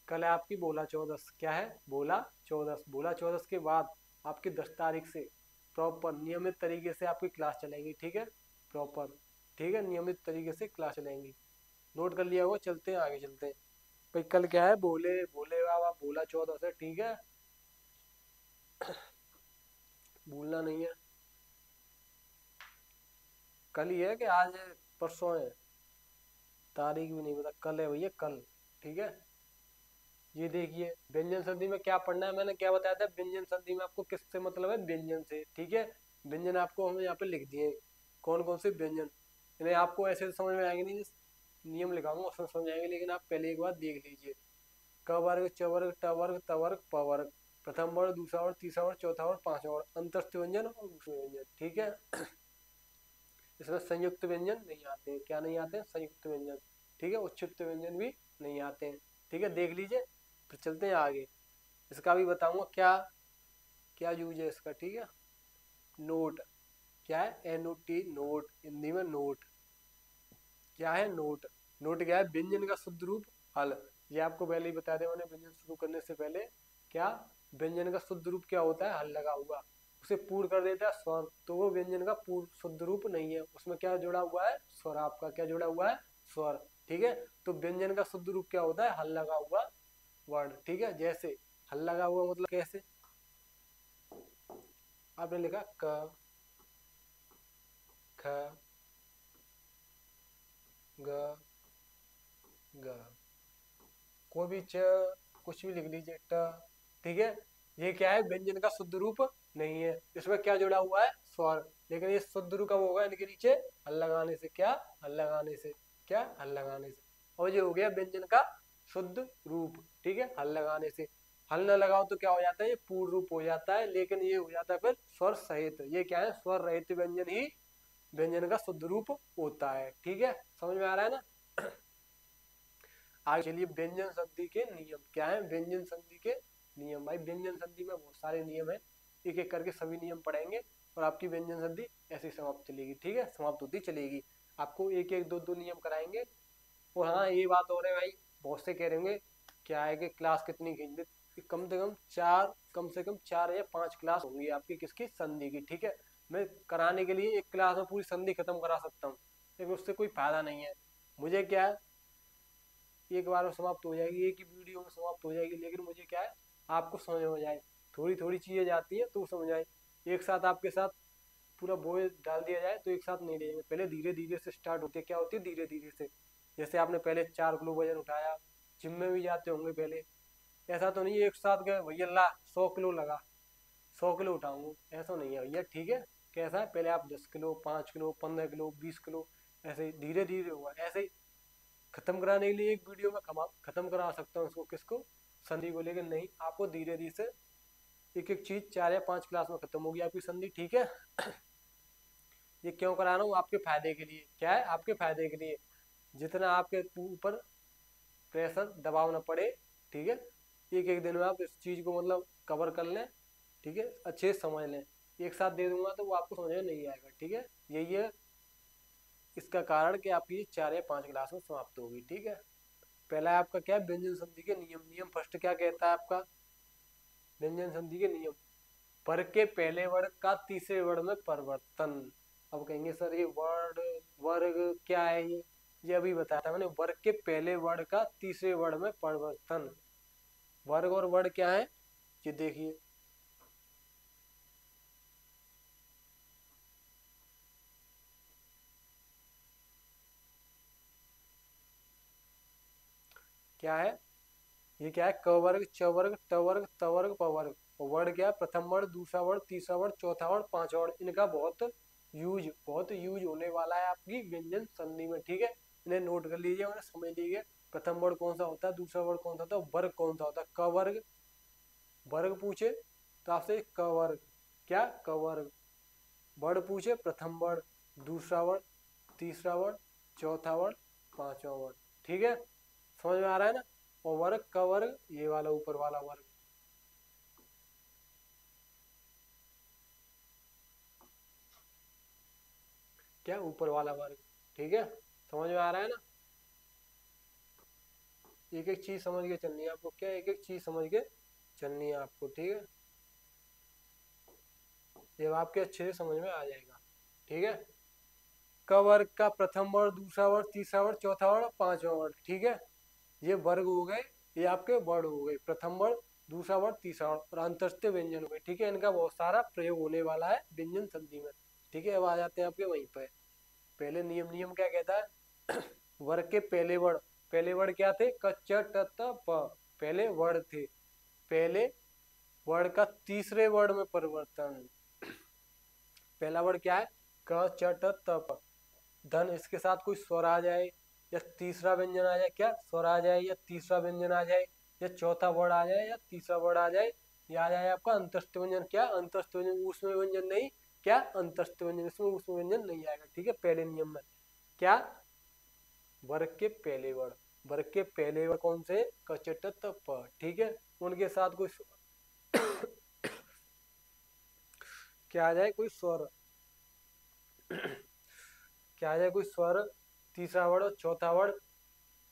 Speaker 1: कल है आपकी बोला चौदस, क्या है, बोला चौदस, बोला चौदस के बाद आपकी 10 तारीख से प्रॉपर नियमित तरीके से आपकी क्लास चलेंगी, ठीक है, प्रॉपर, ठीक है, नियमित तरीके से क्लास चलेंगी। नोट कर लिया होगा, चलते हैं आगे चलते हैं। भाई कल क्या है, बोले बोले बाबा बोला 14 है, ठीक है, भूलना नहीं है। कल ही है कि आज है, परसों है, तारीख भी नहीं पता, कल है भैया कल, ठीक है। ये देखिए व्यंजन संधि में क्या पढ़ना है, मैंने क्या बताया था, व्यंजन संधि में आपको किससे मतलब है, व्यंजन से, ठीक है। व्यंजन आपको हम यहाँ पे लिख दिए, कौन कौन से व्यंजन, इन्हें आपको ऐसे समझ में आएंगे नहीं, नियम लिखाऊंगा उसमें समझ आएंगे, लेकिन आप पहले एक बार देख लीजिए, क वर्ग, च वर्ग, ट वर्ग, त वर्ग, प वर्ग, प्रथम वर्ण, दूसरा वर्ण, तीसरा वर्ण, चौथा वर्ण, पांचवा वर्ण, अंतस्थ व्यंजन और उष्म व्यंजन। ठीक है। इसमें संयुक्त व्यंजन नहीं आते हैं। क्या नहीं आते हैं? संयुक्त व्यंजन। ठीक है। उच्छिष्ट व्यंजन भी नहीं आते हैं। ठीक है, देख लीजिए। फिर चलते हैं आगे। इसका भी बताऊंगा क्या क्या यूज है इसका। ठीक है। नोट क्या है? NOT, नोट, हिंदी में नोट। क्या है? नोट। नोट क्या है? व्यंजन का शुद्ध रूप हल। ये आपको पहले ही बता दें मैंने व्यंजन शुरू करने से पहले। क्या व्यंजन का शुद्ध रूप क्या होता है? हल लगा हुआ। उसे पूर्ण कर देता है स्वर, तो वो व्यंजन का पूर्ण शुद्ध रूप नहीं है। उसमें क्या जुड़ा हुआ है? स्वर। आपका क्या जुड़ा हुआ है? स्वर। ठीक है। तो व्यंजन का शुद्ध रूप क्या होता है? हल लगा हुआ वर्ण। ठीक है। जैसे हल लगा हुआ मतलब कैसे? आपने लिखा क, ख, ग, ग, कोई भी च, कुछ भी लिख लीजिए, ट। ठीक है। ये क्या है? व्यंजन का शुद्ध रूप नहीं है। इसमें क्या जुड़ा हुआ है? स्वर। लेकिन ये शुद्ध रूप कब होगा? इनके नीचे हल लगाने से। क्या? हल लगाने से। क्या? हल लगाने से। और ये हो गया व्यंजन का शुद्ध रूप। ठीक है। हल लगाने से। हल न लगाओ तो क्या हो जाता है? ये पूर्ण रूप हो जाता है, लेकिन ये हो जाता है फिर स्वर सहित। ये क्या है? स्वर रहित व्यंजन ही व्यंजन का शुद्ध रूप होता है। ठीक है। समझ में आ रहा है ना? आगे चलिए, व्यंजन संधि के नियम क्या है? व्यंजन संधि के नियम। भाई व्यंजन संधि में बहुत सारे नियम है, एक एक करके सभी नियम पढ़ेंगे और आपकी व्यंजन संधि ऐसी समाप्त चलेगी। ठीक है, समाप्त होती चलेगी। आपको एक एक दो दो नियम कराएंगे। और हाँ, ये बात हो रही है भाई, बहुत से कह रहे होंगे क्या है कि क्लास कितनी खींच दे। कम से कम 4 या 5 क्लास होंगी आपकी किसकी? संधि की। ठीक है। मैं कराने के लिए एक क्लास में पूरी संधि खत्म करा सकता हूँ, लेकिन उससे कोई फायदा नहीं है। मुझे क्या है, एक बार में समाप्त हो जाएगी, एक ही वीडियो में समाप्त हो जाएगी, लेकिन मुझे क्या है, आपको समझ में जाए। थोड़ी थोड़ी चीजें जाती है तो समझ आए। एक साथ आपके साथ पूरा बोझ डाल दिया जाए तो एक साथ नहीं लेंगे। पहले धीरे धीरे से स्टार्ट होती है। क्या होती है? धीरे धीरे से। जैसे आपने पहले 4 किलो वजन उठाया, जिम में भी जाते होंगे पहले। ऐसा तो नहीं है एक साथ गए भैया ला 100 किलो लगा, 100 किलो उठाऊंगा, ऐसा नहीं है भैया। ठीक है। कैसा है? पहले आप 10 किलो, 5 किलो, 15 किलो, 20 किलो, ऐसे ही धीरे धीरे हुआ। ऐसे ही खत्म कराने के लिए एक वीडियो में खत्म करा सकता हूँ उसको, किसको? संधि को। लेकिन नहीं, आपको धीरे धीरे से एक एक चीज 4 या 5 क्लास में खत्म होगी आपकी संधि। ठीक है। ये क्यों करा रहा हूँ? आपके फायदे के लिए। क्या है? आपके फायदे के लिए। जितना आपके ऊपर प्रेशर दबाव न पड़े। ठीक है। एक एक दिन में आप इस चीज को मतलब कवर कर लें। ठीक है। अच्छे से समझ लें। एक साथ दे दूंगा तो वो आपको समझ में नहीं आएगा। ठीक है। यही है इसका कारण कि आपकी 4 या 5 क्लास में समाप्त होगी। ठीक है। पहला है आपका क्या है? व्यंजन संधि के नियम। नियम फर्स्ट क्या कहता है आपका? व्यंजन संधि के नियम। वर्ग के पहले वर्ग का तीसरे वर्ग में परिवर्तन। अब कहेंगे सर ये वर्ग क्या है? ये अभी बताया था मैंने। वर्ग के पहले वर्ग का तीसरे वर्ग में परिवर्तन। वर्ग और वर्ग क्या है? ये देखिए। क्या है? ये क्या है? क वर्ग, च वर्ग, ट वर्ग, त वर्ग, प वर्ग। और वर्ड क्या है? प्रथम वर्ड, दूसरा वर्ड, तीसरा वर्ड, चौथा वर्ड, पांचवा वर्ड। इनका बहुत यूज होने वाला है आपकी व्यंजन संधि में। ठीक है। इन्हें नोट कर लीजिए, उन्हें समझ लीजिए। प्रथम वर्ड कौन सा होता है? दूसरा वर्ड कौन सा होता है? वर्ग कौन सा होता है? क वर्ग। वर्ग पूछे तो आपसे क वर्ग। क्या? क वर्ग। वर्ड पूछे, प्रथम वर्ड, दूसरा वर्ड, तीसरा वर्ड, चौथा वर्ड, पांचवा वर्ड। ठीक है। समझ में आ रहा है ना? और वर्ग का वर्ग ये वाला ऊपर वाला वर्ग। क्या? ऊपर वाला वर्ग। ठीक है। समझ में आ रहा है ना? एक एक चीज समझ के चलनी है आपको। क्या? एक एक चीज समझ के चलनी है आपको। ठीक है। ये आपके अच्छे से समझ में आ जाएगा। ठीक है। क वर्ग का प्रथम वर्ग, दूसरा वर्ग, तीसरा वर्ग, चौथा वर्ग, पांचवा वर्ग। ठीक है। ये वर्ग हो गए। ये आपके वर्ड हो गए। प्रथम वर्ग, दूसरा वर्ग, तीसरा वर्ग, और अंतस्थ व्यंजन हो गए। ठीक है। इनका बहुत सारा प्रयोग होने वाला है व्यंजन संधि में। ठीक है। अब आ जाते हैं आपके वहीं पे। पहले नियम। नियम क्या कहता है? वर्ग के पहले वर्ड क्या थे? क च ट त प। पहले वर्ड थे। पहले वर्ड का तीसरे वर्ड में परिवर्तन। पहला वर्ड क्या है? क च ट त प। धन इसके साथ कोई स्वर आ जाए, या तीसरा व्यंजन आ जाए। क्या? स्वर आ जाए या तीसरा व्यंजन आ जाए, या चौथा वर्ड आ जाए या तीसरा वर्ड आ जाए, ये आ जाए आपका अंतस्थ व्यंजन। क्या अंतस्थ व्यंजन, ऊष्म व्यंजन नहीं, क्या अंतस्थ व्यंजन, इसमें ऊष्म व्यंजन नहीं आएगा। ठीक है, पहले नियम में क्या, वर्ग के पहले वर्ड, वर्ग के पहले वर्ड कौन से, क च ट त प। ठीक है, उनके साथ कोई क्या आ जाए, कोई स्वर क्या आ जाए, कोई स्वर, तीसरा वर्ड और चौथा वर्ड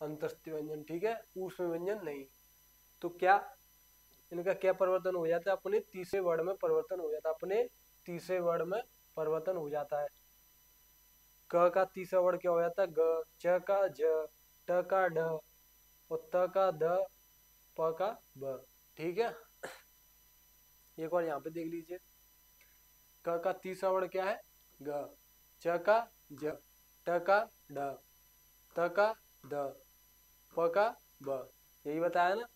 Speaker 1: अंतस्थ व्यंजन। ठीक है, ऊष्म व्यंजन नहीं। तो क्या इनका क्या परिवर्तन हो जाता है, अपने तीसरे वर्ड में परिवर्तन हो जाता है, अपने तीसरे वर्ड में परिवर्तन हो जाता है। क का तीसरा वर्ड क्या हो जाता है, ग, च का ज, ट का ढ और त का ध, प का ब। ठीक है, एक बार यहाँ पे देख लीजिए, क का तीसरा वर्ड क्या है, ग, च का ज, ट का ढ, त का ध, प का ब। यही बताया ना,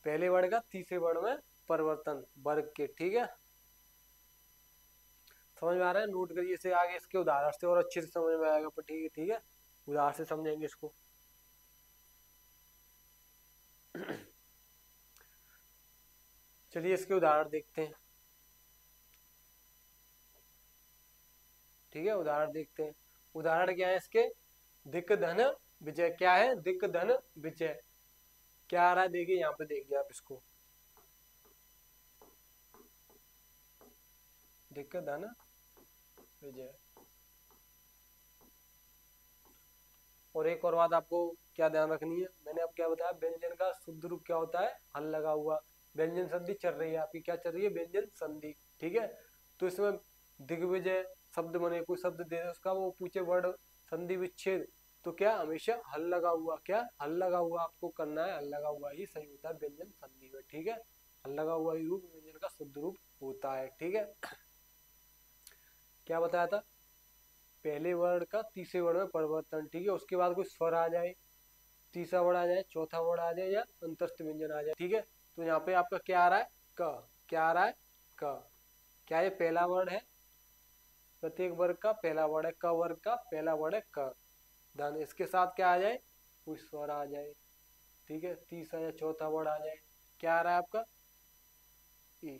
Speaker 1: पहले वर्ड का तीसरे वर्ड में परिवर्तन वर्ग के। ठीक है, समझ में आ रहा है, नोट करिए इसे, आगे इसके उदाहरण से और अच्छे से समझ में आएगा। पर ठीक है, ठीक है, उदाहरण से समझेंगे इसको। चलिए इसके उदाहरण देखते हैं। ठीक है, उदाहरण देखते हैं। उदाहरण क्या है इसके, दिक धन विजय। क्या है, दिक धन विजय। क्या आ रहा है, देखिए यहाँ पे देखिए आप इसको, दिक धन विजय। और एक और बात आपको क्या ध्यान रखनी है, मैंने अब क्या बताया, व्यंजन का शुद्ध रूप क्या होता है, हल लगा हुआ। व्यंजन संधि चल रही है आपकी, क्या चल रही है, व्यंजन संधि। ठीक है, तो इसमें दिग्विजय शब्द बने, कोई शब्द दे दे उसका वो पूछे वर्ड संधि विच्छेद, तो क्या हमेशा हल लगा हुआ, क्या हल लगा हुआ आपको करना है, हल लगा हुआ ही सही होता है व्यंजन संधि में। ठीक है, हल लगा हुआ ही रूप व्यंजन का शुद्ध रूप होता है। ठीक है, क्या बताया था, पहले वर्ड का तीसरे वर्ड में परिवर्तन। ठीक है, उसके बाद कोई स्वर आ जाए, तीसरा वर्ड आ जाए, चौथा वर्ड आ जाए, या अंतस्थ व्यंजन आ जाए। ठीक है, तो यहाँ पे आपका क्या आ रहा है, क। क्या आ रहा है, क। क्या ये पहला वर्ड है, प्रत्येक वर्ग का पहला वर्ड है, क वर्ग का पहला वर्ड है क। धन, इसके साथ क्या आ जाए, कोई स्वर आ जाए। ठीक है, तीसरा या चौथा वर्ड आ जाए, क्या आ रहा है आपका, ई,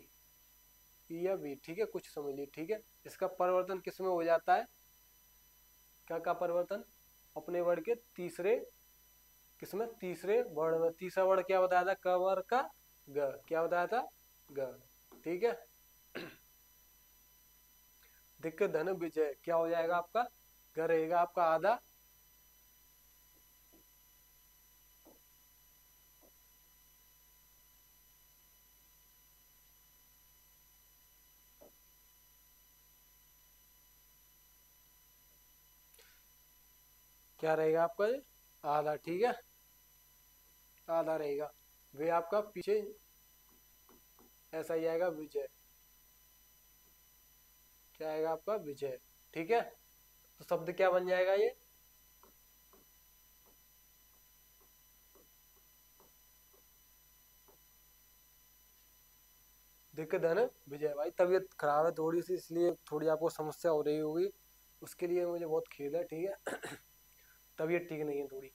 Speaker 1: ई या बी। ठीक है, कुछ समझ लीजिए। ठीक है, इसका परिवर्तन किस में हो जाता है, क्या का परिवर्तन, अपने वर्ड के तीसरे, किसमें, तीसरे वर्ड में। तीसरा वर्ड क्या बताया था, क वर्ग का ग। क्या बताया था, ग। ठीक है, दिक धन विजय क्या हो जाएगा आपका, ग रहेगा आपका आधा। क्या रहेगा आपका ये, आधा। ठीक है, आधा रहेगा, वे आपका पीछे ऐसा ही आएगा, विजय। क्या आएगा आपका, विजय। ठीक है, तो शब्द क्या बन जाएगा ये, दिक धन विजय। भाई तबीयत खराब है थोड़ी सी, इसलिए थोड़ी आपको समस्या हो रही होगी, उसके लिए मुझे बहुत खेद है। ठीक है, तबीयत ठीक नहीं है थोड़ी।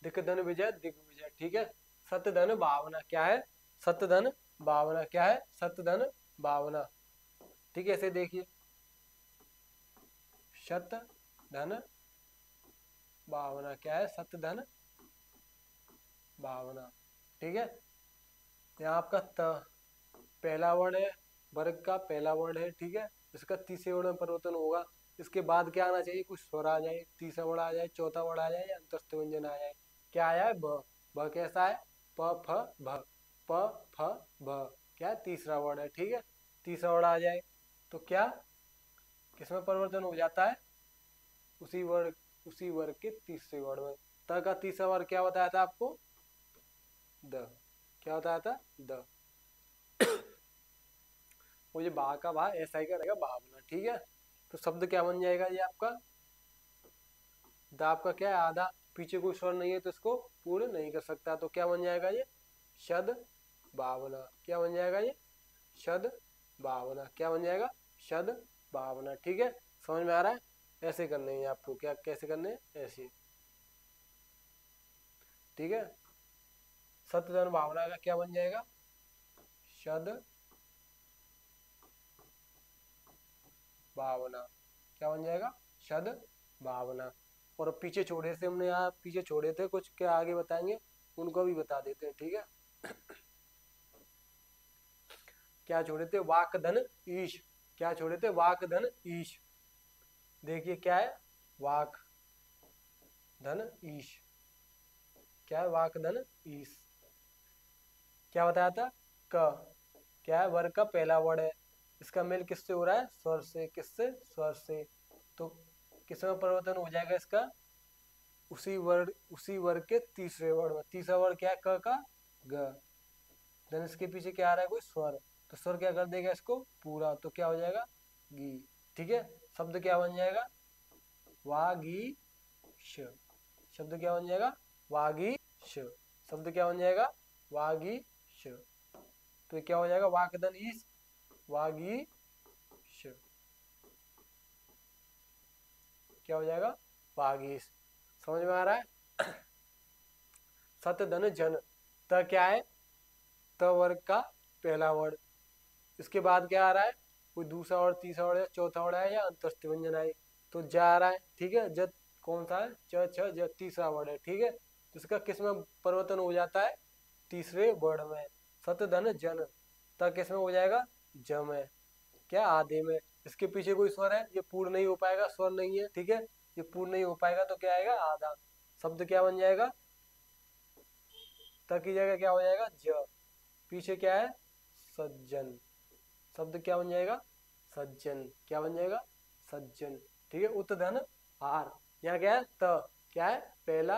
Speaker 1: दिक धन विजय, दिग्विजय। ठीक है, सत्य धन भावना। क्या है, सत्य धन भावना। क्या है, सत्य धन भावना। ठीक है, ऐसे देखिए, सत्य धन भावना। क्या है, सत्य धन भावना। ठीक है, यहाँ आपका त पहला वर्ड है, वर्ग का पहला वर्ड है। ठीक है, इसका तीसरे वर्ड में परिवर्तन होगा, इसके बाद क्या आना चाहिए, कुछ स्वर आ जाए, तीसरा वर्ड आ जाए, चौथा वर्ड आ जाए, या अंतस्थ व्यंजन आ जाए। क्या आया है, ब। ब कैसा है, प फ भ, प फ भ। क्या तीसरा वर्ड है। ठीक है, तीसरा वर्ड आ जाए तो क्या, किसमें परिवर्तन हो जाता है, उसी वर्ग के तीसरे वर्ड में। त का तीसरा वर्ड क्या बताया था आपको, द। क्या बताया था, द। वो ये बा का बा ऐसा ही का रहेगा, भावना। ठीक है, तो शब्द क्या बन जाएगा ये आपका, द आपका क्या है, आधा। पीछे कोई स्वर नहीं है तो इसको पूर्ण नहीं कर सकता, तो क्या बन जाएगा ये, शद भावना। क्या बन जाएगा ये, शद भावना। क्या बन जाएगा, शद भावना। ठीक है, समझ में आ रहा है, ऐसे करने हैं आपको, क्या कैसे करने हैं, ऐसे। ठीक है, सतधन भावना का क्या बन जाएगा? शद भावना। क्या बन जाएगा? शद भावना। और पीछे छोड़े थे हमने, यहाँ पीछे छोड़े थे कुछ, क्या आगे बताएंगे उनको भी बता देते हैं, ठीक है। क्या छोड़े थे? वाक धन ईश। क्या छोड़े थे? वाक धन ईश। देखिए क्या है? वाक धन ईश। क्या है? वाक धन ईश। क्या बताया था? क। क्या है? वर्ग का पहला वर्ड है, इसका मेल किससे हो रहा है? स्वर से। किससे? स्वर से। तो किसमें परिवर्तन हो जाएगा इसका? उसी वर्ग के तीसरे वर्ड में। तीसरा वर्ड क्या है? क का ग। देन इसके पीछे क्या आ रहा है? कोई स्वर। तो स्वर क्या कर देगा इसको पूरा, तो क्या हो जाएगा? गी। ठीक है। शब्द क्या बन जाएगा? वागी श। शब्द क्या बन जाएगा? वागी श। शब्द क्या बन जाएगा? वागी श। तो ये क्या हो जाएगा? वाकदन इस वागी श। क्या हो जाएगा? वागीश। समझ में आ रहा है? सत धन जन। त क्या है? त वर्ग का पहला वर्ड। इसके बाद क्या आ रहा है? कोई दूसरा वर्ड, तीसरा वर्ड या चौथा वर्ड है या अंतस्थ व्यंजन है, तो जा आ रहा है। ठीक है। जब कौन सा है? च छ ज, तीसरा वर्ड है। ठीक है। तो इसका किस में परिवर्तन हो जाता है? तीसरे वर्ड में। सत धन जन। त किस में हो जाएगा? ज में। क्या? आधे में। इसके पीछे कोई स्वर है, ये पूर्ण नहीं हो पाएगा, स्वर नहीं है। ठीक है। ये पूर्ण नहीं हो पाएगा तो क्या आएगा? आधा। शब्द क्या बन जाएगा? त की जगह क्या हो जाएगा? ज। पीछे क्या है? सज्जन। शब्द क्या बन जाएगा? सज्जन। क्या बन जाएगा? सज्जन। ठीक है। उत धन हार। यहाँ क्या है? त। क्या है? पहला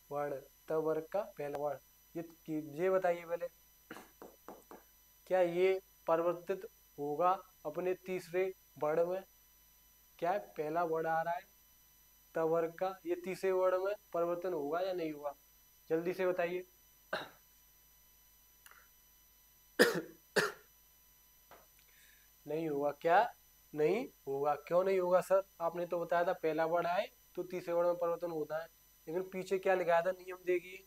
Speaker 1: वर्ड। त वर्ग का पहला वर्ड। ये बताइए पहले, क्या ये परिवर्तित होगा अपने तीसरे वर्ड में? क्या है? पहला वर्ड आ रहा है त वर्ग का, ये तीसरे वर्ड में परिवर्तन होगा या नहीं होगा? जल्दी से बताइए। नहीं होगा। क्या? नहीं होगा। क्यों नहीं होगा सर? आपने तो बताया था पहला वर्ड आए तो तीसरे वर्ड में परिवर्तन होता है, लेकिन पीछे क्या लिखा था? नियम देखिए।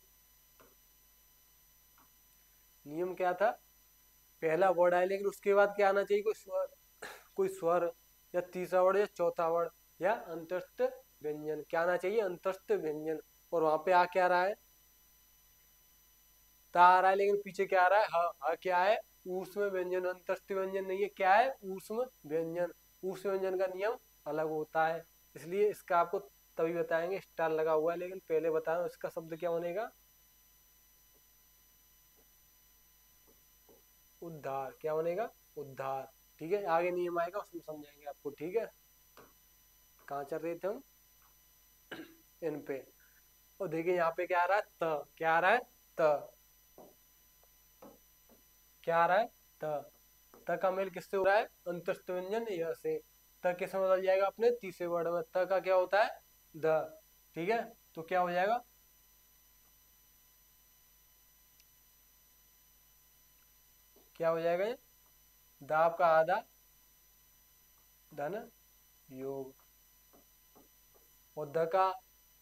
Speaker 1: नियम क्या था? पहला वर्ड आए लेकिन उसके बाद क्या आना चाहिए? कोई स्वर। कोई स्वर या तीसरा वर्ड या चौथा वर्ड या अंतस्थ व्यंजन। क्या आना चाहिए? अंतस्थ व्यंजन। और वहां पे आ क्या रहा है? ता आ रहा है, लेकिन पीछे क्या आ रहा है? ह। ह क्या है? ऊष्म व्यंजन। अंतस्थ व्यंजन नहीं है। क्या है? ऊष्म व्यंजन। ऊष्म व्यंजन का नियम अलग होता है, इसलिए इसका आपको तभी बताएंगे। स्टार लगा हुआ है, लेकिन पहले बताओ इसका शब्द क्या बनेगा? उद्धार। क्या बनेगा? उद्धार। ठीक है। आगे नियम आएगा उसमें समझाएंगे आपको। ठीक है। कहाँ चल रहे थे हम? इन पे। और देखिए यहाँ पे क्या आ रहा है? त। क्या आ रहा है? त। क्या आ रहा है? त। त का मेल किससे हो रहा है? अंतस्थ व्यंजन य से। त किस में बदल जाएगा? अपने तीसरे वर्ड में। त का क्या होता है? द। ठीक है। तो क्या हो जाएगा? क्या हो जाएगा? ये दाब का आधा धन योग। और द का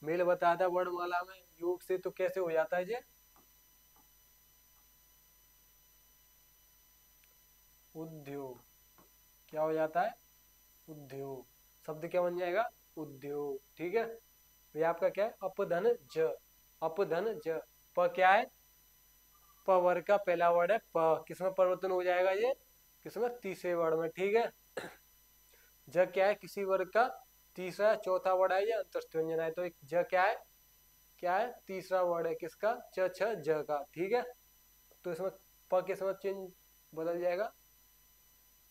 Speaker 1: मेल बताया था वर्णमाला में योग से, तो कैसे हो जाता है ये? उद्योग। क्या हो जाता है? उद्योग। शब्द क्या बन जाएगा? उद्योग। ठीक है। ये आपका क्या है? अपधन ज। अपधन ज। प क्या है? प वर्ग का पहला वर्ड है। प किसमें परिवर्तन हो जाएगा? ये किसमें? तीसरे वर्ड में। ठीक है। ज क्या है? किसी वर्ग का तीसरा चौथा वर्ड है या अंतस्थ व्यंजन है, तो एक ज क्या है? क्या है? तीसरा वर्ड है किसका? च छ ज का। ठीक है। तो इसमें प के समय चेंज बदल जाएगा।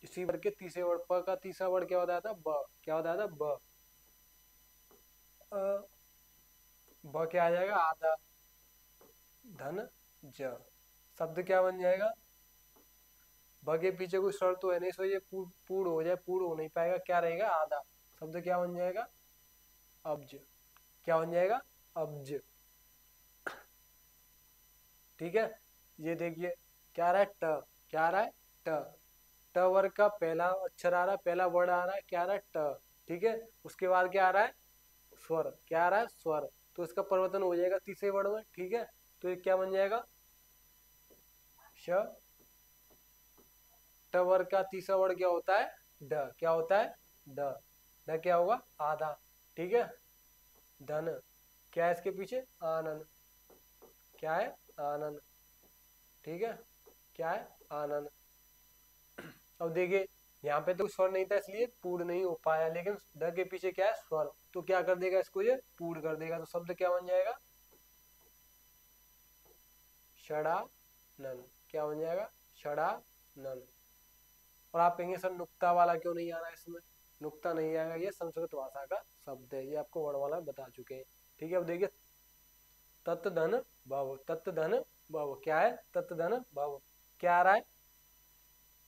Speaker 1: इसी वर्ग के तीसरे वर्ड प का तीसरा वर्ड क्या बताया था? ब। क्या बताया था? ब। ब क्या आ जाएगा? आधा धन ज। शब्द क्या बन जाएगा? ब के पीछे कोई स्वर तो है नहीं, सो ये पूर्ण हो जाए, पूर्ण हो नहीं पाएगा। क्या रहेगा? आधा। शब्द क्या बन जाएगा? अब्ज। क्या बन जाएगा? अब्ज। ठीक है। ये देखिए क्या आ रहा है? ट। क्या आ रहा है? ट। ट वर्ग का पहला अक्षर आ रहा है, पहला वर्ड आ रहा है। क्या आ रहा है? ट। ठीक है। उसके बाद क्या आ रहा है? स्वर। क्या आ रहा है? स्वर। तो इसका परिवर्तन हो जाएगा तीसरे वर्ड में। ठीक है। तो ये क्या बन जाएगा? श। ट वर्ग का तीसरा वर्ड क्या होता है? ड। क्या होता है? ड। ड क्या होगा? आधा। ठीक है। धन क्या है इसके पीछे? आनंद। क्या है? आनंद। ठीक है। क्या है? आनंद। अब देखिए यहाँ पे तो स्वर नहीं था इसलिए पूर्ण नहीं हो पाया, लेकिन ड के पीछे क्या है? स्वर, तो क्या कर देगा इसको? ये पूर्ण कर देगा। तो शब्द क्या बन जाएगा? षडानन। क्या बन जाएगा? षडानन। और आप कहेंगे सर नुक्ता वाला क्यों नहीं आ रहा है इसमें? नुक्ता नहीं आएगा, ये संस्कृत भाषा का शब्द है, ये आपको वर्णमाला में बता चुके हैं। ठीक है। अब देखिए तत् धन भव। तत् धन भव क्या है? तत् धन भव क्या आ रहा है?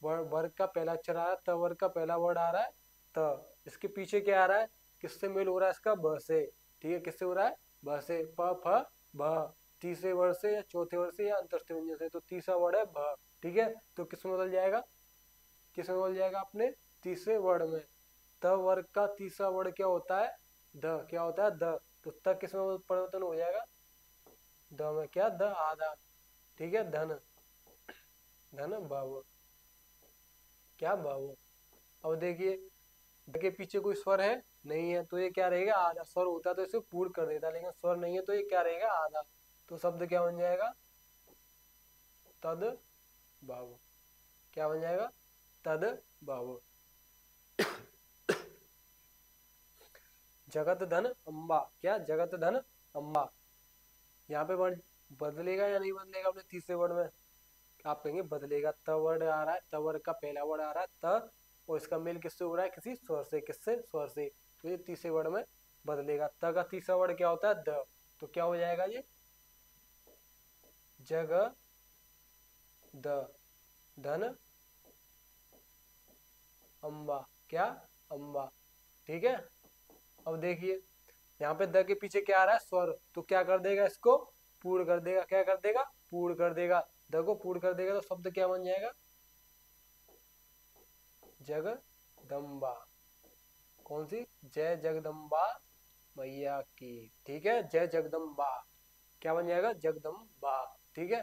Speaker 1: वर्ग का पहला अक्षर आ रहा है, त वर्ग का पहला वर्ड आ रहा है त। इसके पीछे क्या आ रहा है? किससे मेल हो रहा है इसका? ब से। ठीक है। किससे हो रहा है? ब से। प फ भ। तीसरे वर्ड से या चौथे वर्ड से या अंतस्थ व्यंजन से, तो तीसरा वर्ड है भ। ठीक है। तो किसमें बदल जाएगा? किसमें बदल जाएगा? अपने तीसरे वर्ड में। त वर्ग का तीसरा वर्ड क्या होता है? द। क्या होता है? द। तो त किसमें परिवर्तन हो जाएगा? द में। क्या? द आधा। ठीक है। धन। धन भव। क्या? भव। अब देखिए ड के पीछे कोई स्वर है? नहीं है, तो ये क्या रहेगा? आधा। स्वर होता तो इसे पूर्ण कर देता, लेकिन स्वर नहीं है तो ये क्या रहेगा? आधा। तो शब्द क्या बन जाएगा? तद भव। क्या बन जाएगा? तद भव। जगत धन अम्बा। क्या? जगत धन अम्बा। यहाँ पे वर्ड बदलेगा या नहीं बदलेगा अपने तीसरे वर्ड में? आप कहेंगे बदलेगा। त वर्ड आ रहा है, त वर्ग का पहला वर्ड आ रहा है त, और इसका मेल किससे हो रहा है? किसी स्वर से। किससे? स्वर से। तो ये तीसरे वर्ड में बदलेगा। त का तीसरा वर्ड क्या होता है? द। तो क्या हो जाएगा ये? जग द धन अम्बा। क्या? अम्बा। ठीक है। अब देखिए यहाँ पे द के पीछे क्या आ रहा है? स्वर, तो क्या कर देगा इसको? पूर्ण कर देगा। क्या कर देगा? पूर्ण कर देगा। द को पूर्ण कर देगा तो शब्द क्या बन जाएगा? जगदम्बा। कौन सी? जय जगदम्बा मैया की। ठीक है। जय जगदम्बा। क्या बन जाएगा? जगदम्बा। ठीक है।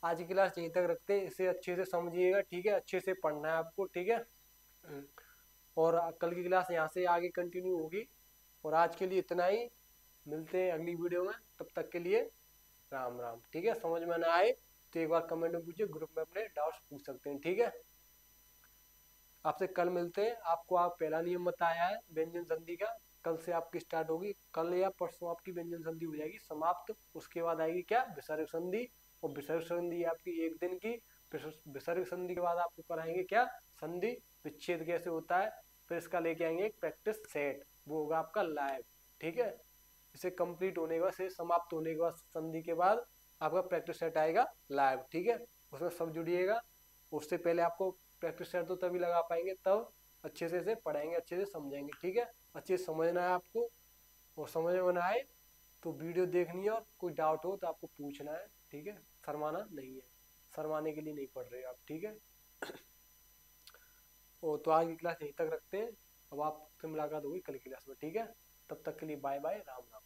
Speaker 1: आज की क्लास यहीं तक रखते हैं, इसे अच्छे से समझिएगा। ठीक है। अच्छे से पढ़ना है आपको। ठीक है। और कल की क्लास यहाँ से आगे कंटिन्यू होगी। और आज के लिए इतना ही। मिलते हैं अगली वीडियो में, तब तक के लिए राम राम। ठीक है। समझ में ना आए तो एक बार कमेंट में पूछिए, ग्रुप में अपने डाउट्स पूछ सकते हैं। ठीक है। आपसे कल मिलते हैं। आपको आप पहला नियम बताया है व्यंजन संधि का, कल से आपकी स्टार्ट होगी। कल या परसों आपकी व्यंजन संधि हो जाएगी समाप्त। उसके बाद आएगी क्या? विसर्ग संधि। और विसर्ग संधि आपकी एक दिन की। विसर्ग संधि के बाद आपको कराएंगे क्या? संधि विच्छेद कैसे होता है। फिर इसका लेके आएंगे एक प्रैक्टिस सेट, वो होगा आपका लाइव। ठीक है। इसे कंप्लीट होने के बाद, से समाप्त होने के बाद संधि के बाद आपका प्रैक्टिस सेट आएगा लाइव। ठीक है। उसमें सब जुड़िएगा। उससे पहले आपको प्रैक्टिस सेट तो तभी लगा पाएंगे तब अच्छे से इसे पढ़ाएंगे, अच्छे से समझेंगे। ठीक है। अच्छे से समझना है आपको। और समझ में ना आए तो वीडियो देखनी है, और कोई डाउट हो तो आपको पूछना है। ठीक है। शर्माना नहीं है। शर्माने के लिए नहीं पढ़ रहे आप। ठीक है। ओ तो आज की क्लास यहीं तक रखते हैं। अब आपसे मुलाकात होगी कल की क्लास में। ठीक है। तब तक के लिए बाय बाय, राम राम।